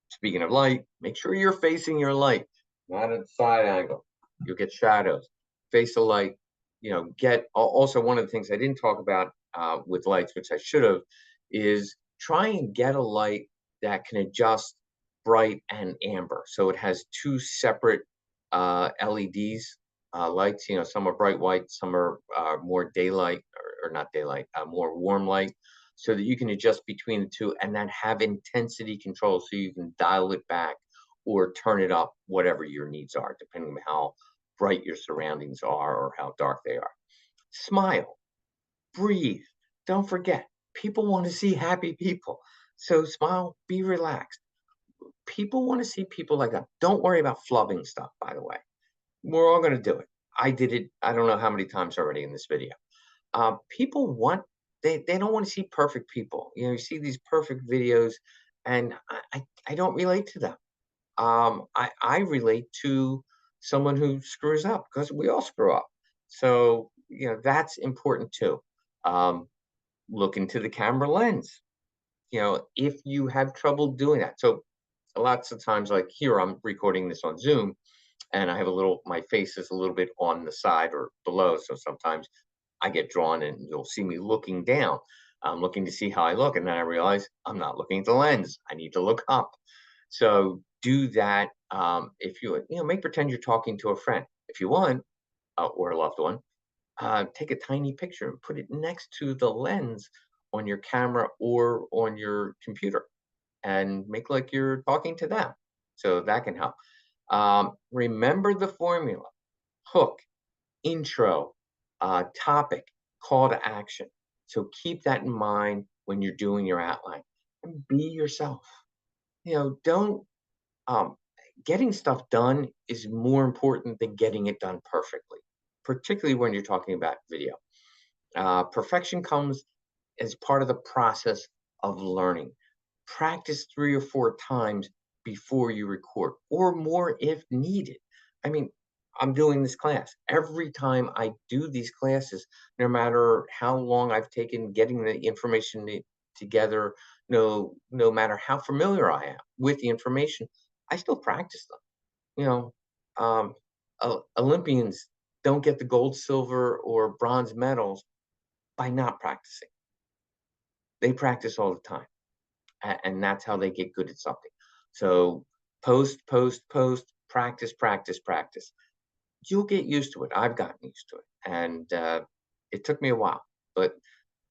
Speaking of light, make sure you're facing your light, not at a side angle. You'll get shadows. Face the light. Get also one of the things I didn't talk about with lights, which I should have, is try and get a light that can adjust bright and amber. So it has two separate LEDs lights. Some are bright white, some are more daylight or not daylight, more warm light, so that you can adjust between the two and then have intensity control so you can dial it back or turn it up, whatever your needs are, depending on how bright your surroundings are or how dark they are. Smile, breathe. Don't forget, people want to see happy people. So smile, be relaxed. People want to see people like that. Don't worry about flubbing stuff, by the way. We're all going to do it. I did it, I don't know how many times already in this video. People they don't want to see perfect people. You see these perfect videos, and I don't relate to them. I relate to someone who screws up, because we all screw up. So, that's important too. Look into the camera lens, if you have trouble doing that. So lots of times, like here, I'm recording this on Zoom, and I have my face is a little bit on the side or below. So sometimes I get drawn and you'll see me looking down. I'm looking to see how I look. And then I realize I'm not looking at the lens. I need to look up. So do that. If make pretend you're talking to a friend. If you want, or a loved one, take a tiny picture and put it next to the lens on your camera or on your computer and make like you're talking to them. So that can help. Remember the formula: hook, intro, topic, call to action. So keep that in mind when you're doing your outline, and be yourself. Don't getting stuff done is more important than getting it done perfectly, particularly when you're talking about video. Perfection comes as part of the process of learning. Practice 3 or 4 times before you record, or more if needed. I mean, I'm doing this class. Every time I do these classes, no matter how long I've taken getting the information together, no matter how familiar I am with the information, I still practice them. Olympians don't get the gold, silver, or bronze medals by not practicing. They practice all the time, and that's how they get good at something. So post, post, post, practice, practice, practice. You'll get used to it. I've gotten used to it, and it took me a while, but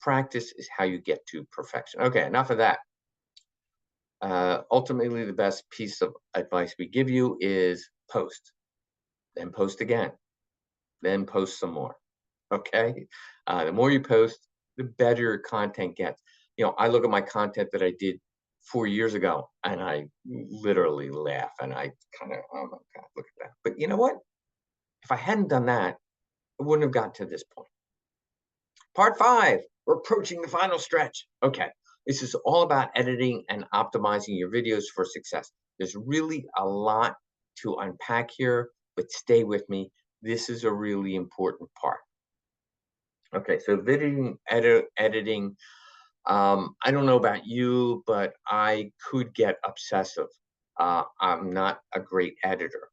practice is how you get to perfection. Okay, enough of that. Ultimately, the best piece of advice we give you is post, then post again, then post some more. Okay, the more you post, the better your content gets. I look at my content that I did 4 years ago, and I literally laugh, and I kind of, oh my God, look at that. But you know what? If I hadn't done that, I wouldn't have gotten to this point. Part 5, we're approaching the final stretch. Okay, this is all about editing and optimizing your videos for success. There's really a lot to unpack here, but stay with me. This is a really important part. Okay, so editing. I don't know about you, but I could get obsessive. I'm not a great editor.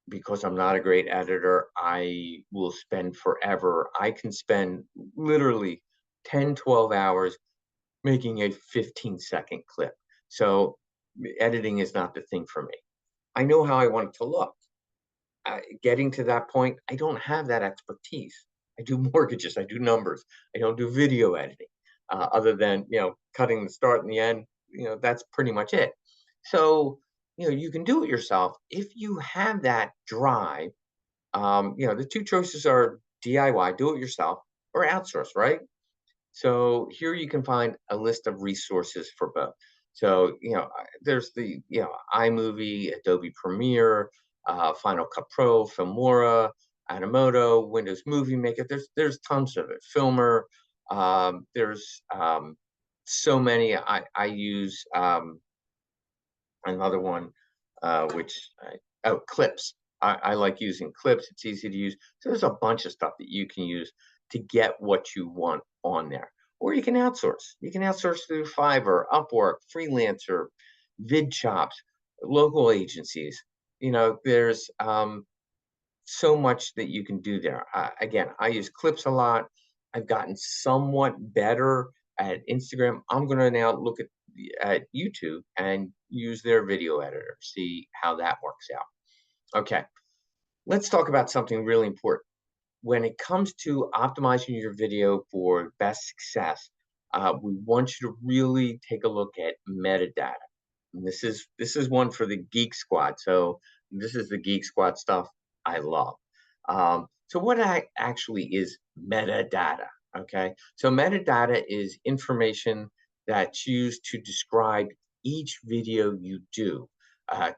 Because I'm not a great editor, I will spend forever. I can spend literally 10, 12 hours making a 15-second clip. So editing is not the thing for me. I know how I want it to look. Getting to that point, I don't have that expertise. I do mortgages, I do numbers. I don't do video editing, other than cutting the start and the end. That's pretty much it. So you can do it yourself if you have that drive. The two choices are DIY, do it yourself, or outsource, right? So here you can find a list of resources for both. So, there's the, iMovie, Adobe Premiere, Final Cut Pro, Filmora, Animoto, Windows Movie Maker. There's tons of it. Filmer. There's so many. I use another one, Clips. I like using Clips. It's easy to use. So there's a bunch of stuff that you can use to get what you want on there. Or you can outsource. You can outsource through Fiverr, Upwork, Freelancer, VidChops, local agencies. There's so much that you can do there. Again, I use Clips a lot. I've gotten somewhat better at Instagram. I'm going to now look at YouTube and use their video editor, see how that works out. Okay, let's talk about something really important. When it comes to optimizing your video for best success, we want you to really take a look at metadata. And this is one for the Geek Squad. So this is the Geek Squad stuff I love. So what actually is metadata? Okay, so metadata is information that's used to describe each video you do.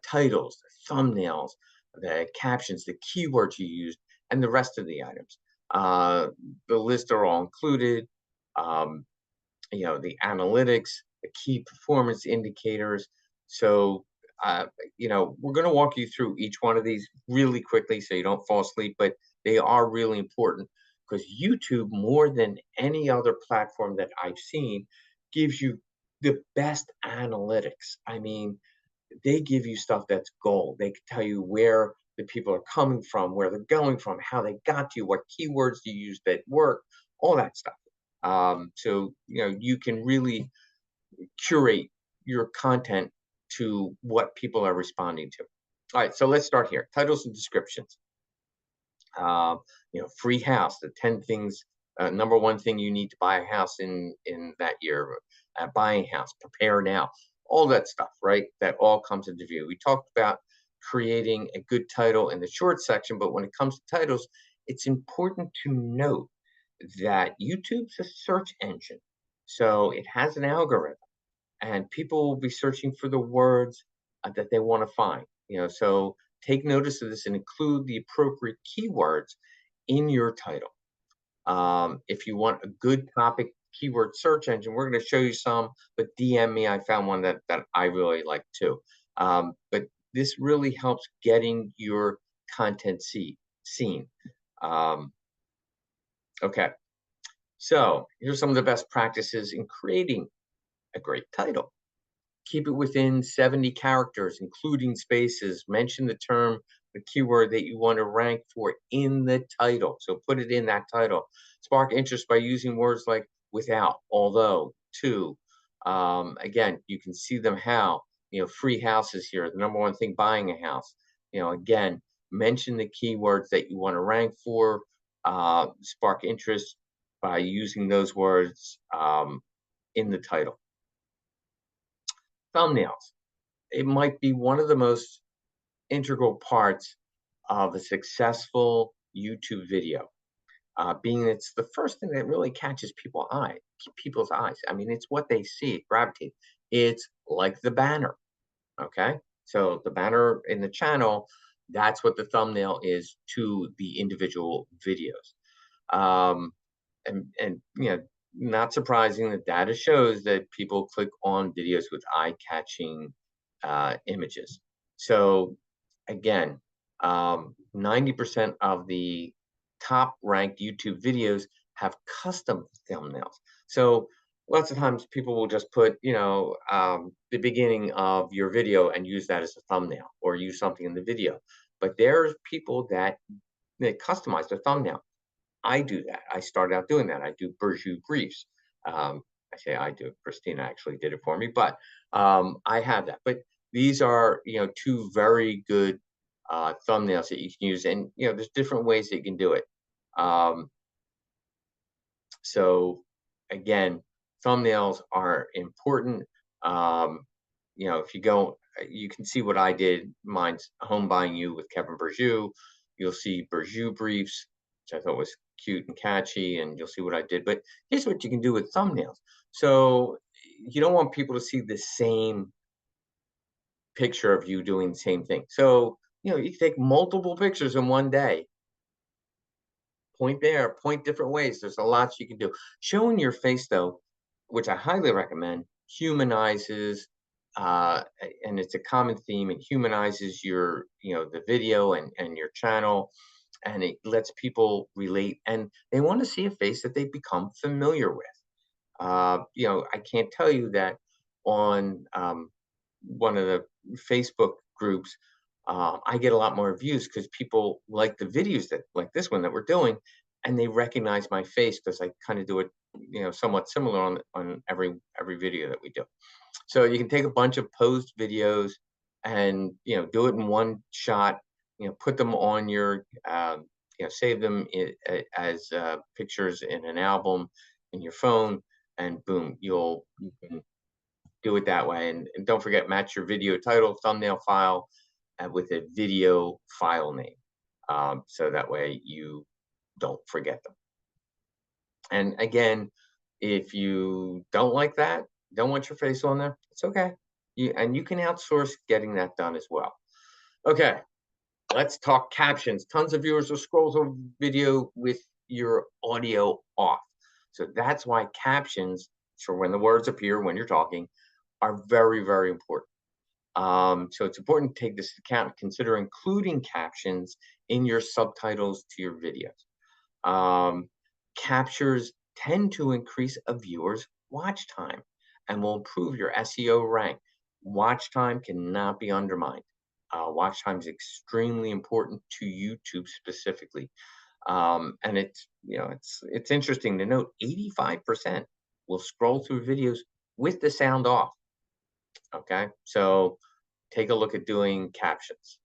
Titles, thumbnails, the captions, the keywords you used, and the rest of the items. The list are all included. The analytics, the key performance indicators. So, we're going to walk you through each one of these really quickly so you don't fall asleep, but they are really important because YouTube, more than any other platform that I've seen, gives you the best analytics. I mean, they give you stuff that's gold. They can tell you where the people are coming from, where they're going from, how they got to you, what keywords you use that work, all that stuff. So you can really curate your content to what people are responding to. All right, so let's start here. Titles and descriptions. Free house, the 10 things, number one thing you need to buy a house in that year, buying a house, prepare now, all that stuff, right? That all comes into view. We talked about creating a good title in the short section, but when it comes to titles, it's important to note that YouTube's a search engine. So it has an algorithm and people will be searching for the words that they want to find. So take notice of this and include the appropriate keywords in your title. If you want a good topic keyword search engine, we're going to show you some, but DM me. I found one that I really like too. But this really helps getting your content seen. Okay, so here's some of the best practices in creating a great title. Keep it within 70 characters, including spaces. Mention the term, the keyword that you want to rank for in the title. So put it in that title. Spark interest by using words like without, although, to, Again, you can see them how, free houses here, the number one thing buying a house. Again, mention the keywords that you want to rank for, spark interest by using those words in the title. Thumbnails. It might be one of the most integral parts of a successful YouTube video, being it's the first thing that really catches people's eyes. I mean, it's what they see, it gravitates. It's like the banner, okay? So the banner in the channel, that's what the thumbnail is to the individual videos. And not surprising, the data shows that people click on videos with eye-catching images. So again, 90% of the top ranked YouTube videos have custom thumbnails. So lots of times people will just put, the beginning of your video and use that as a thumbnail, or use something in the video. But there's people that they customize the thumbnail. I do that. I started out doing that. I do Berjou briefs. I say I do. Christina actually did it for me, but I have that. But these are, two very good thumbnails that you can use, and there's different ways that you can do it. So again, thumbnails are important. If you go, you can see what I did. Mine's Home Buying You with Kevin Berjou. You'll see Berjou briefs, which I thought was cute and catchy, and you'll see what I did. But here's what you can do with thumbnails. So you don't want people to see the same picture of you doing the same thing. So, you can take multiple pictures in one day. Point there, point different ways. There's a lot you can do. Showing your face, though, which I highly recommend, humanizes, and it's a common theme. It humanizes the video and your channel, and it lets people relate, and they want to see a face that they've become familiar with. I can't tell you that on one of the Facebook groups, I get a lot more views because people like the videos that like this one that we're doing, and they recognize my face because I kind of do it, somewhat similar on every video that we do. So you can take a bunch of posed videos and do it in one shot. Put them on your save them as pictures in an album in your phone, and boom, you can do it that way. And don't forget, match your video title, thumbnail file with a video file name. So that way you don't forget them. And again, if you don't like that, don't want your face on there, it's okay. And you can outsource getting that done as well. Okay, let's talk captions. Tons of viewers will scroll through video with your audio off. So that's why captions, for when the words appear when you're talking, are very, very important. So it's important to take this into account, consider including captions in your subtitles to your videos. Captures tend to increase a viewer's watch time and will improve your SEO rank. Watch time cannot be undermined. Watch time is extremely important to YouTube specifically. And it's interesting to note 85% will scroll through videos with the sound off. Okay, so take a look at doing captions.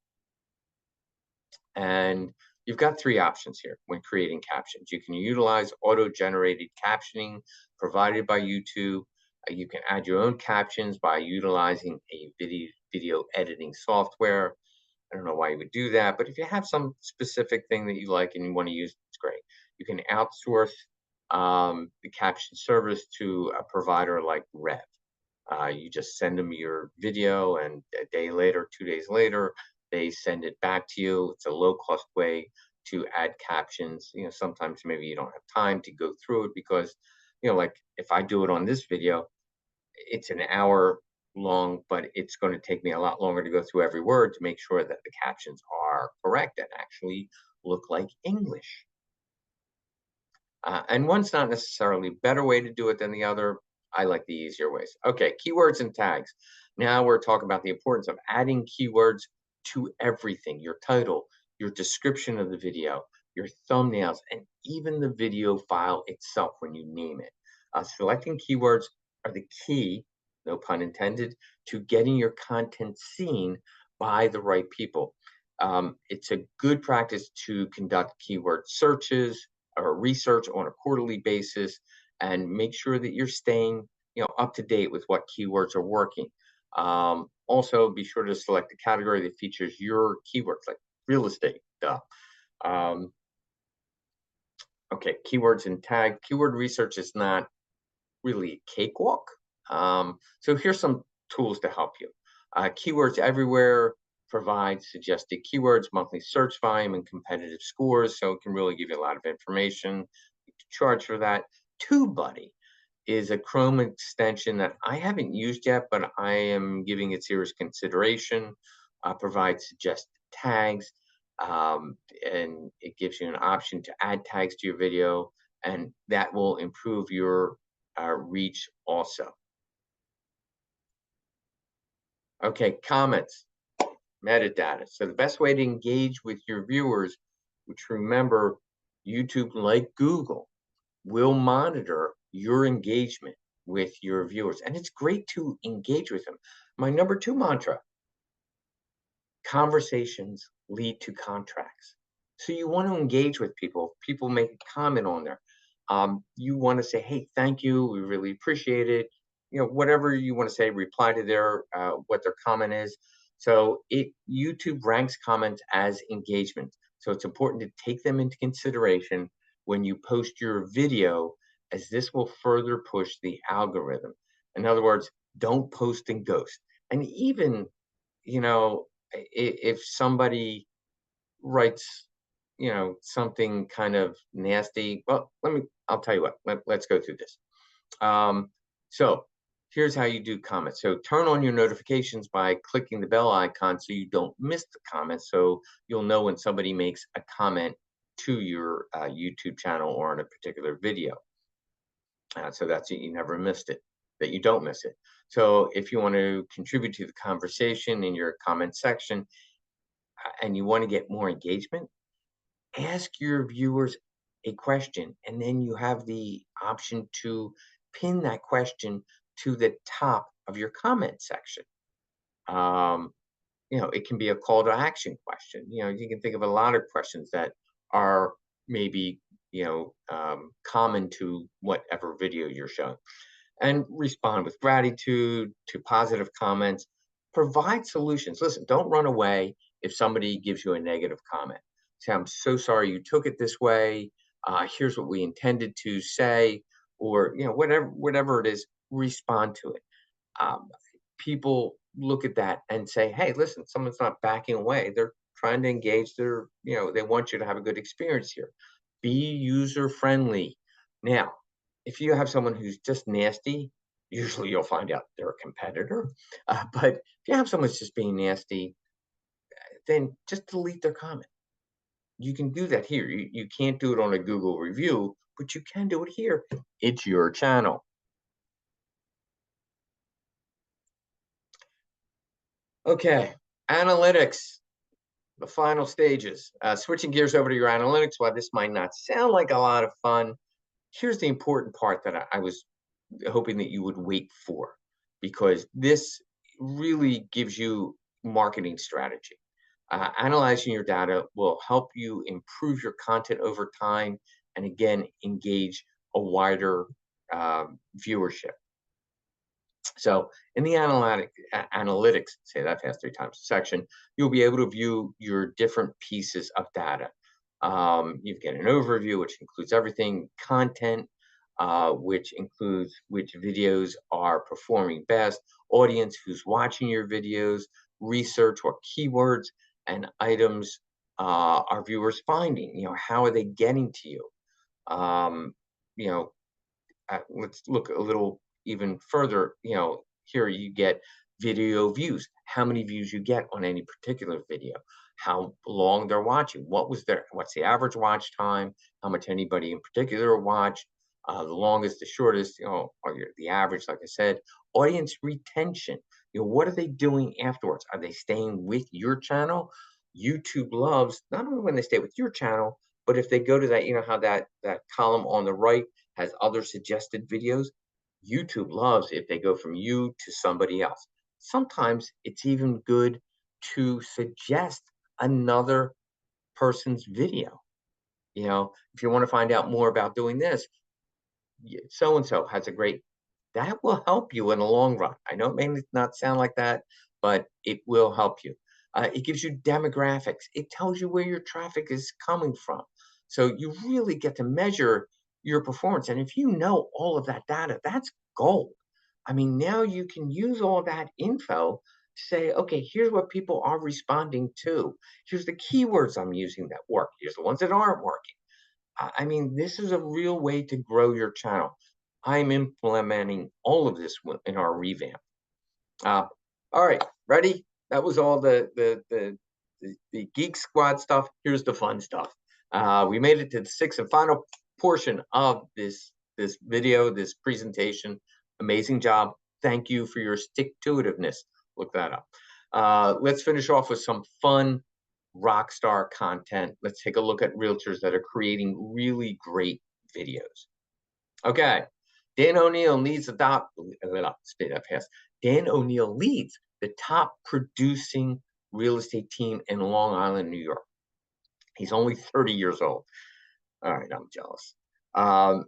And you've got three options here when creating captions. You can utilize auto-generated captioning provided by YouTube. You can add your own captions by utilizing a video editing software. I don't know why you would do that, but if you have some specific thing that you like and you want to use, it's great. You can outsource the caption service to a provider like Rev. You just send them your video, and a day later, 2 days later, they send it back to you. It's a low-cost way to add captions. Sometimes maybe you don't have time to go through it because, like if I do it on this video, it's an hour long, but it's going to take me a lot longer to go through every word to make sure that the captions are correct and actually look like English. And one's not necessarily a better way to do it than the other. I like the easier ways. Okay, keywords and tags. Now we're talking about the importance of adding keywords to everything: your title, your description of the video, your thumbnails, and even the video file itself when you name it. Selecting keywords are the key, no pun intended, to getting your content seen by the right people. It's a good practice to conduct keyword searches or research on a quarterly basis and make sure that you're staying, up to date with what keywords are working. Also, be sure to select a category that features your keywords, like real estate. Um, okay, keywords and tag. Keyword research is not really a cakewalk. So here's some tools to help you. Keywords Everywhere provides suggested keywords, monthly search volume, and competitive scores. So it can really give you a lot of information. You can charge for that. TubeBuddy is a Chrome extension that I haven't used yet, but I am giving it serious consideration. Provides suggested tags, and it gives you an option to add tags to your video, and that will improve your reach also. Okay, comments, metadata. So the best way to engage with your viewers, which remember, YouTube, like Google, will monitor your engagement with your viewers. And it's great to engage with them. My number 2 mantra: conversations lead to contracts. So you want to engage with people. People make a comment on there. You want to say, hey, thank you. We really appreciate it. Whatever you want to say, reply to their what their comment is. So YouTube ranks comments as engagement. So it's important to take them into consideration when you post your video, as this will further push the algorithm. In other words, don't post and ghost. And even, if somebody writes, something kind of nasty, well, I'll tell you what, let's go through this. So here's how you do comments. So turn on your notifications by clicking the bell icon so you don't miss the comments. So you'll know when somebody makes a comment to your YouTube channel or on a particular video. So that's it, you never missed it, that you don't miss it. So if you want to contribute to the conversation in your comment section, and you want to get more engagement, ask your viewers a question, and then you have the option to pin that question to the top of your comment section. It can be a call to action question. You can think of a lot of questions that are maybe, common to whatever video you're showing, and respond with gratitude to positive comments. Provide solutions. Listen, don't run away if somebody gives you a negative comment. Say, I'm so sorry you took it this way. Here's what we intended to say, or whatever it is, respond to it. People look at that and say, hey, listen, someone's not backing away. They're trying to engage. They want you to have a good experience here. Be user friendly. Now, if you have someone who's just nasty, usually you'll find out they're a competitor. But if you have someone who's just being nasty, then just delete their comment. You can do that here. You can't do it on a Google review, but you can do it here. It's your channel. Okay, analytics, the final stages. Switching gears over to your analytics, while this might not sound like a lot of fun, here's the important part that I was hoping that you would wait for, because this really gives you marketing strategy. Analyzing your data will help you improve your content over time and, again, engage a wider viewership. So in the analytics, say that fast 3 times, section, you'll be able to view your different pieces of data. You get an overview, which includes everything, content, which includes which videos are performing best, audience who's watching your videos, research what keywords and items are viewers finding. How are they getting to you? Let's look a little even further. Here you get video views, how many views you get on any particular video, how long they're watching, what's the average watch time, how much anybody in particular watched, the longest, the shortest, or the average, like I said. Audience retention, what are they doing afterwards? Are they staying with your channel? YouTube loves not only when they stay with your channel, but if they go to that, how that column on the right has other suggested videos, YouTube loves if they go from you to somebody else. Sometimes it's even good to suggest another person's video. If you want to find out more about doing this, so and so has a great, that will help you in the long run. I know it may not sound like that, but it will help you. It gives you demographics. It tells you where your traffic is coming from. So you really get to measure your performance. And if you know all of that data, that's gold. I mean, now you can use all that info to say, okay, here's what people are responding to. Here's the keywords I'm using that work. Here's the ones that aren't working. I mean, this is a real way to grow your channel. I'm implementing all of this in our revamp. All right, ready? That was all the Geek Squad stuff. Here's the fun stuff. We made it to the sixth and final portion of this video, this presentation. Amazing job. Thank you for your stick-to-itiveness. Look that up. Let's finish off with some fun rock star content. Let's take a look at realtors that are creating really great videos. Okay, Dan O'Neill leads the top. Stay that fast. Dan O'Neill leads the top producing real estate team in Long Island, New York. He's only 30 years old. All right, I'm jealous.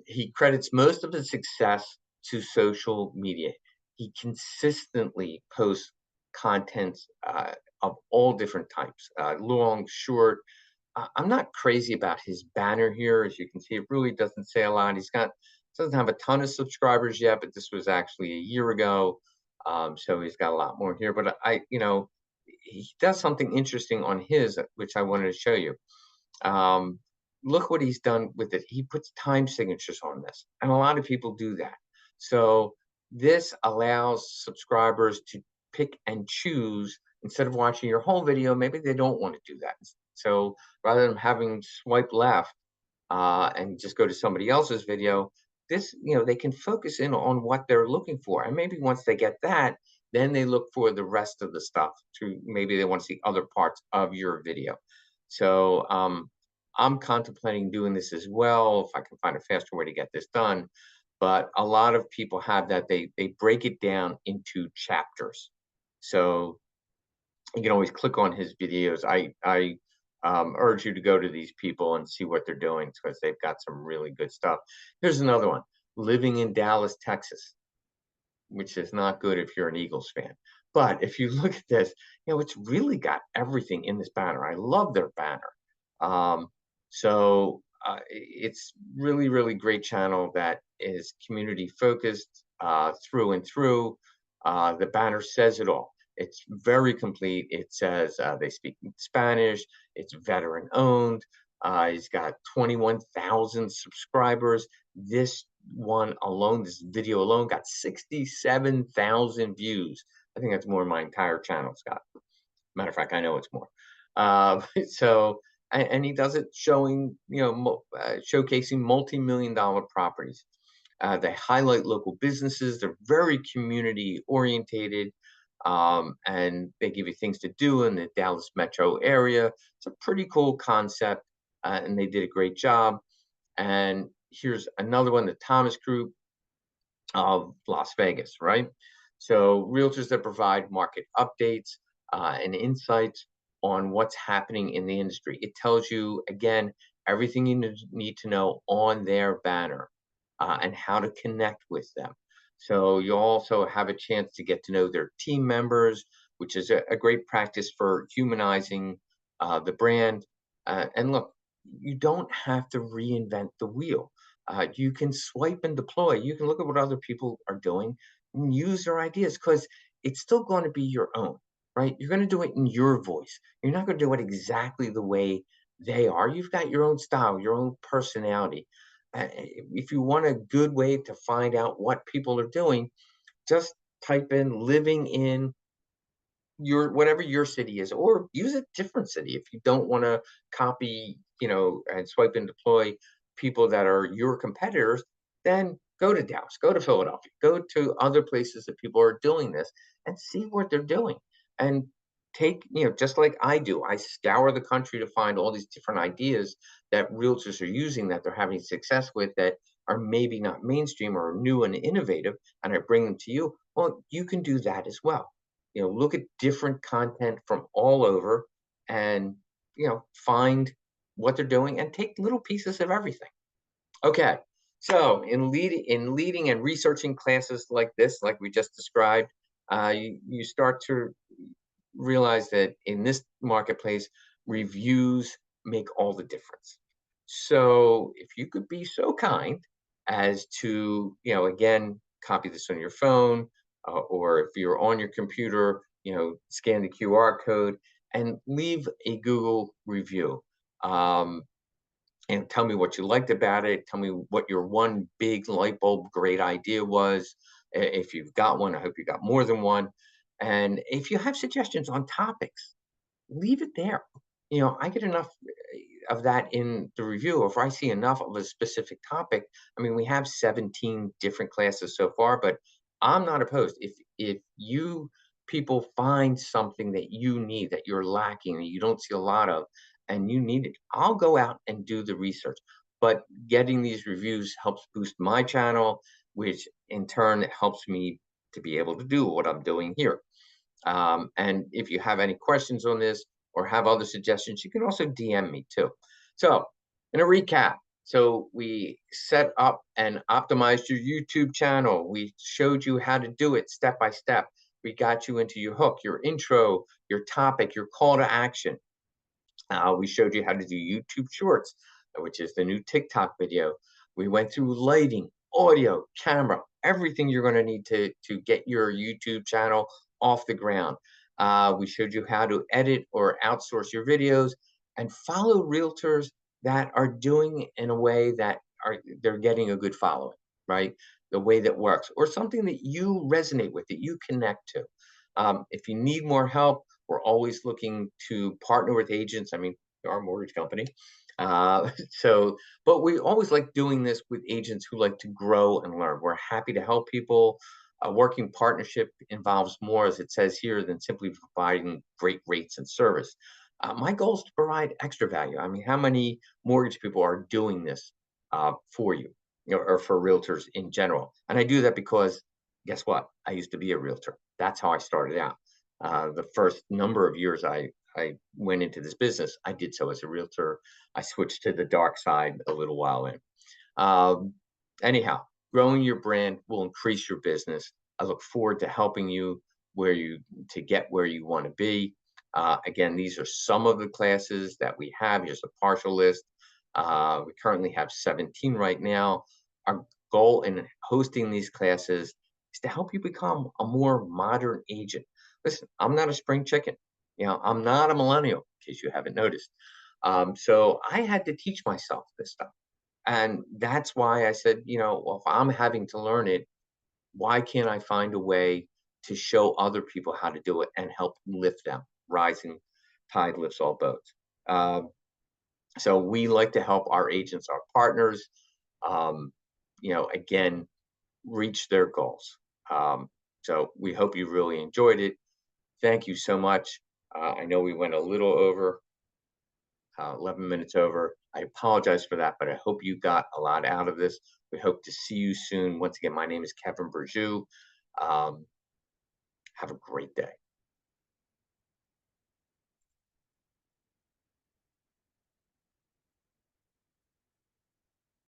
He credits most of his success to social media. He consistently posts content of all different types, long, short. I'm not crazy about his banner here. As you can see, it really doesn't say a lot. Doesn't have a ton of subscribers yet, but this was actually a year ago. So he's got a lot more here. But he does something interesting on his, which I wanted to show you. Look what he's done with it. He puts time signatures on this, and a lot of people do that. So this allows subscribers to pick and choose instead of watching your whole video. Maybe they don't want to do that. So rather than having swipe left and just go to somebody else's video, they can focus in on what they're looking for. And maybe once they get that, then they look for the rest of the stuff. Maybe they want to see other parts of your video. So I'm contemplating doing this as well, if I can find a faster way to get this done. But a lot of people have that. They break it down into chapters. So you can always click on his videos. I urge you to go to these people and see what they're doing, because they've got some really good stuff. Here's another one: living in Dallas, Texas, which is not good if you're an Eagles fan. But if you look at this, it's really got everything in this banner. I love their banner. It's really, really great channel that is community focused through and through. The banner says it all. It's very complete. It says they speak Spanish. It's veteran owned. He's got 21,000 subscribers. This one alone, this video alone, got 67,000 views. I think that's more than my entire channel, Scott. Matter of fact, I know it's more. And he does it showing, showcasing multi-million-dollar properties. They highlight local businesses. They're very community orientated, and they give you things to do in the Dallas metro area. It's a pretty cool concept, and they did a great job. And here's another one, the Thomas Group of Las Vegas, right? So realtors that provide market updates and insights on what's happening in the industry. It tells you, again, everything you need to know on their banner and how to connect with them. So you also have a chance to get to know their team members, which is a great practice for humanizing the brand. And look, you don't have to reinvent the wheel. You can swipe and deploy. You can look at what other people are doing and use their ideas, because it's still going to be your own, right? You're going to do it in your voice. You're not going to do it exactly the way they are. You've got your own style, your own personality. If you want a good way to find out what people are doing, just type in living in whatever your city is, or use a different city. If you don't want to copy, and swipe and deploy people that are your competitors, then go to Dallas, go to Philadelphia, go to other places that people are doing this and see what they're doing. And take, just like I do, I scour the country to find all these different ideas that realtors are using that they're having success with, that are maybe not mainstream or new and innovative, and I bring them to you, well, you can do that as well. Look at different content from all over and, find what they're doing and take little pieces of everything. Okay. So in leading and researching classes like this, like we just described, you start to realize that in this marketplace, reviews make all the difference. So if you could be so kind as to, again, copy this on your phone, or if you're on your computer, scan the QR code and leave a Google review. And tell me what you liked about it. Tell me what your one big light bulb great idea was. If you've got one, I hope you got more than one. And if you have suggestions on topics, leave it there. I get enough of that in the review. If I see enough of a specific topic, I mean, we have 17 different classes so far, but I'm not opposed. If you people find something that you need, that you're lacking, that you don't see a lot of, and you need it, I'll go out and do the research. But getting these reviews helps boost my channel, which in turn helps me to be able to do what I'm doing here. And if you have any questions on this or have other suggestions, you can also DM me too. So, in a recap, so we set up and optimized your YouTube channel. We showed you how to do it step by step. We got you into your hook, your intro, your topic, your call to action. We showed you how to do YouTube Shorts, which is the new TikTok video. We went through lighting, audio, camera, everything you're going to need to get your YouTube channel off the ground. We showed you how to edit or outsource your videos and follow realtors that are doing in a way that they're getting a good following, right? The way that works, or something that you resonate with, that you connect to. If you need more help, we're always looking to partner with agents. I mean, our mortgage company. But we always like doing this with agents who like to grow and learn. We're happy to help people. A working partnership involves more, as it says here, than simply providing great rates and service. My goal is to provide extra value. I mean, how many mortgage people are doing this for you, or for realtors in general? And I do that because, guess what? I used to be a realtor. That's how I started out. The first number of years I went into this business, I did so as a realtor. I switched to the dark side a little while in. Anyhow, growing your brand will increase your business. I look forward to helping you to get where you want to be. Again, these are some of the classes that we have. Here's a partial list. We currently have 17 right now. Our goal in hosting these classes is to help you become a more modern agent. Listen, I'm not a spring chicken. I'm not a millennial, in case you haven't noticed. So I had to teach myself this stuff. And that's why I said, well, if I'm having to learn it, why can't I find a way to show other people how to do it and help lift them? Rising tide lifts all boats. So we like to help our agents, our partners, again, reach their goals. So we hope you really enjoyed it. Thank you so much. I know we went a little over, 11 minutes over. I apologize for that, but I hope you got a lot out of this. We hope to see you soon. Once again, my name is Kevin Burjou. Have a great day.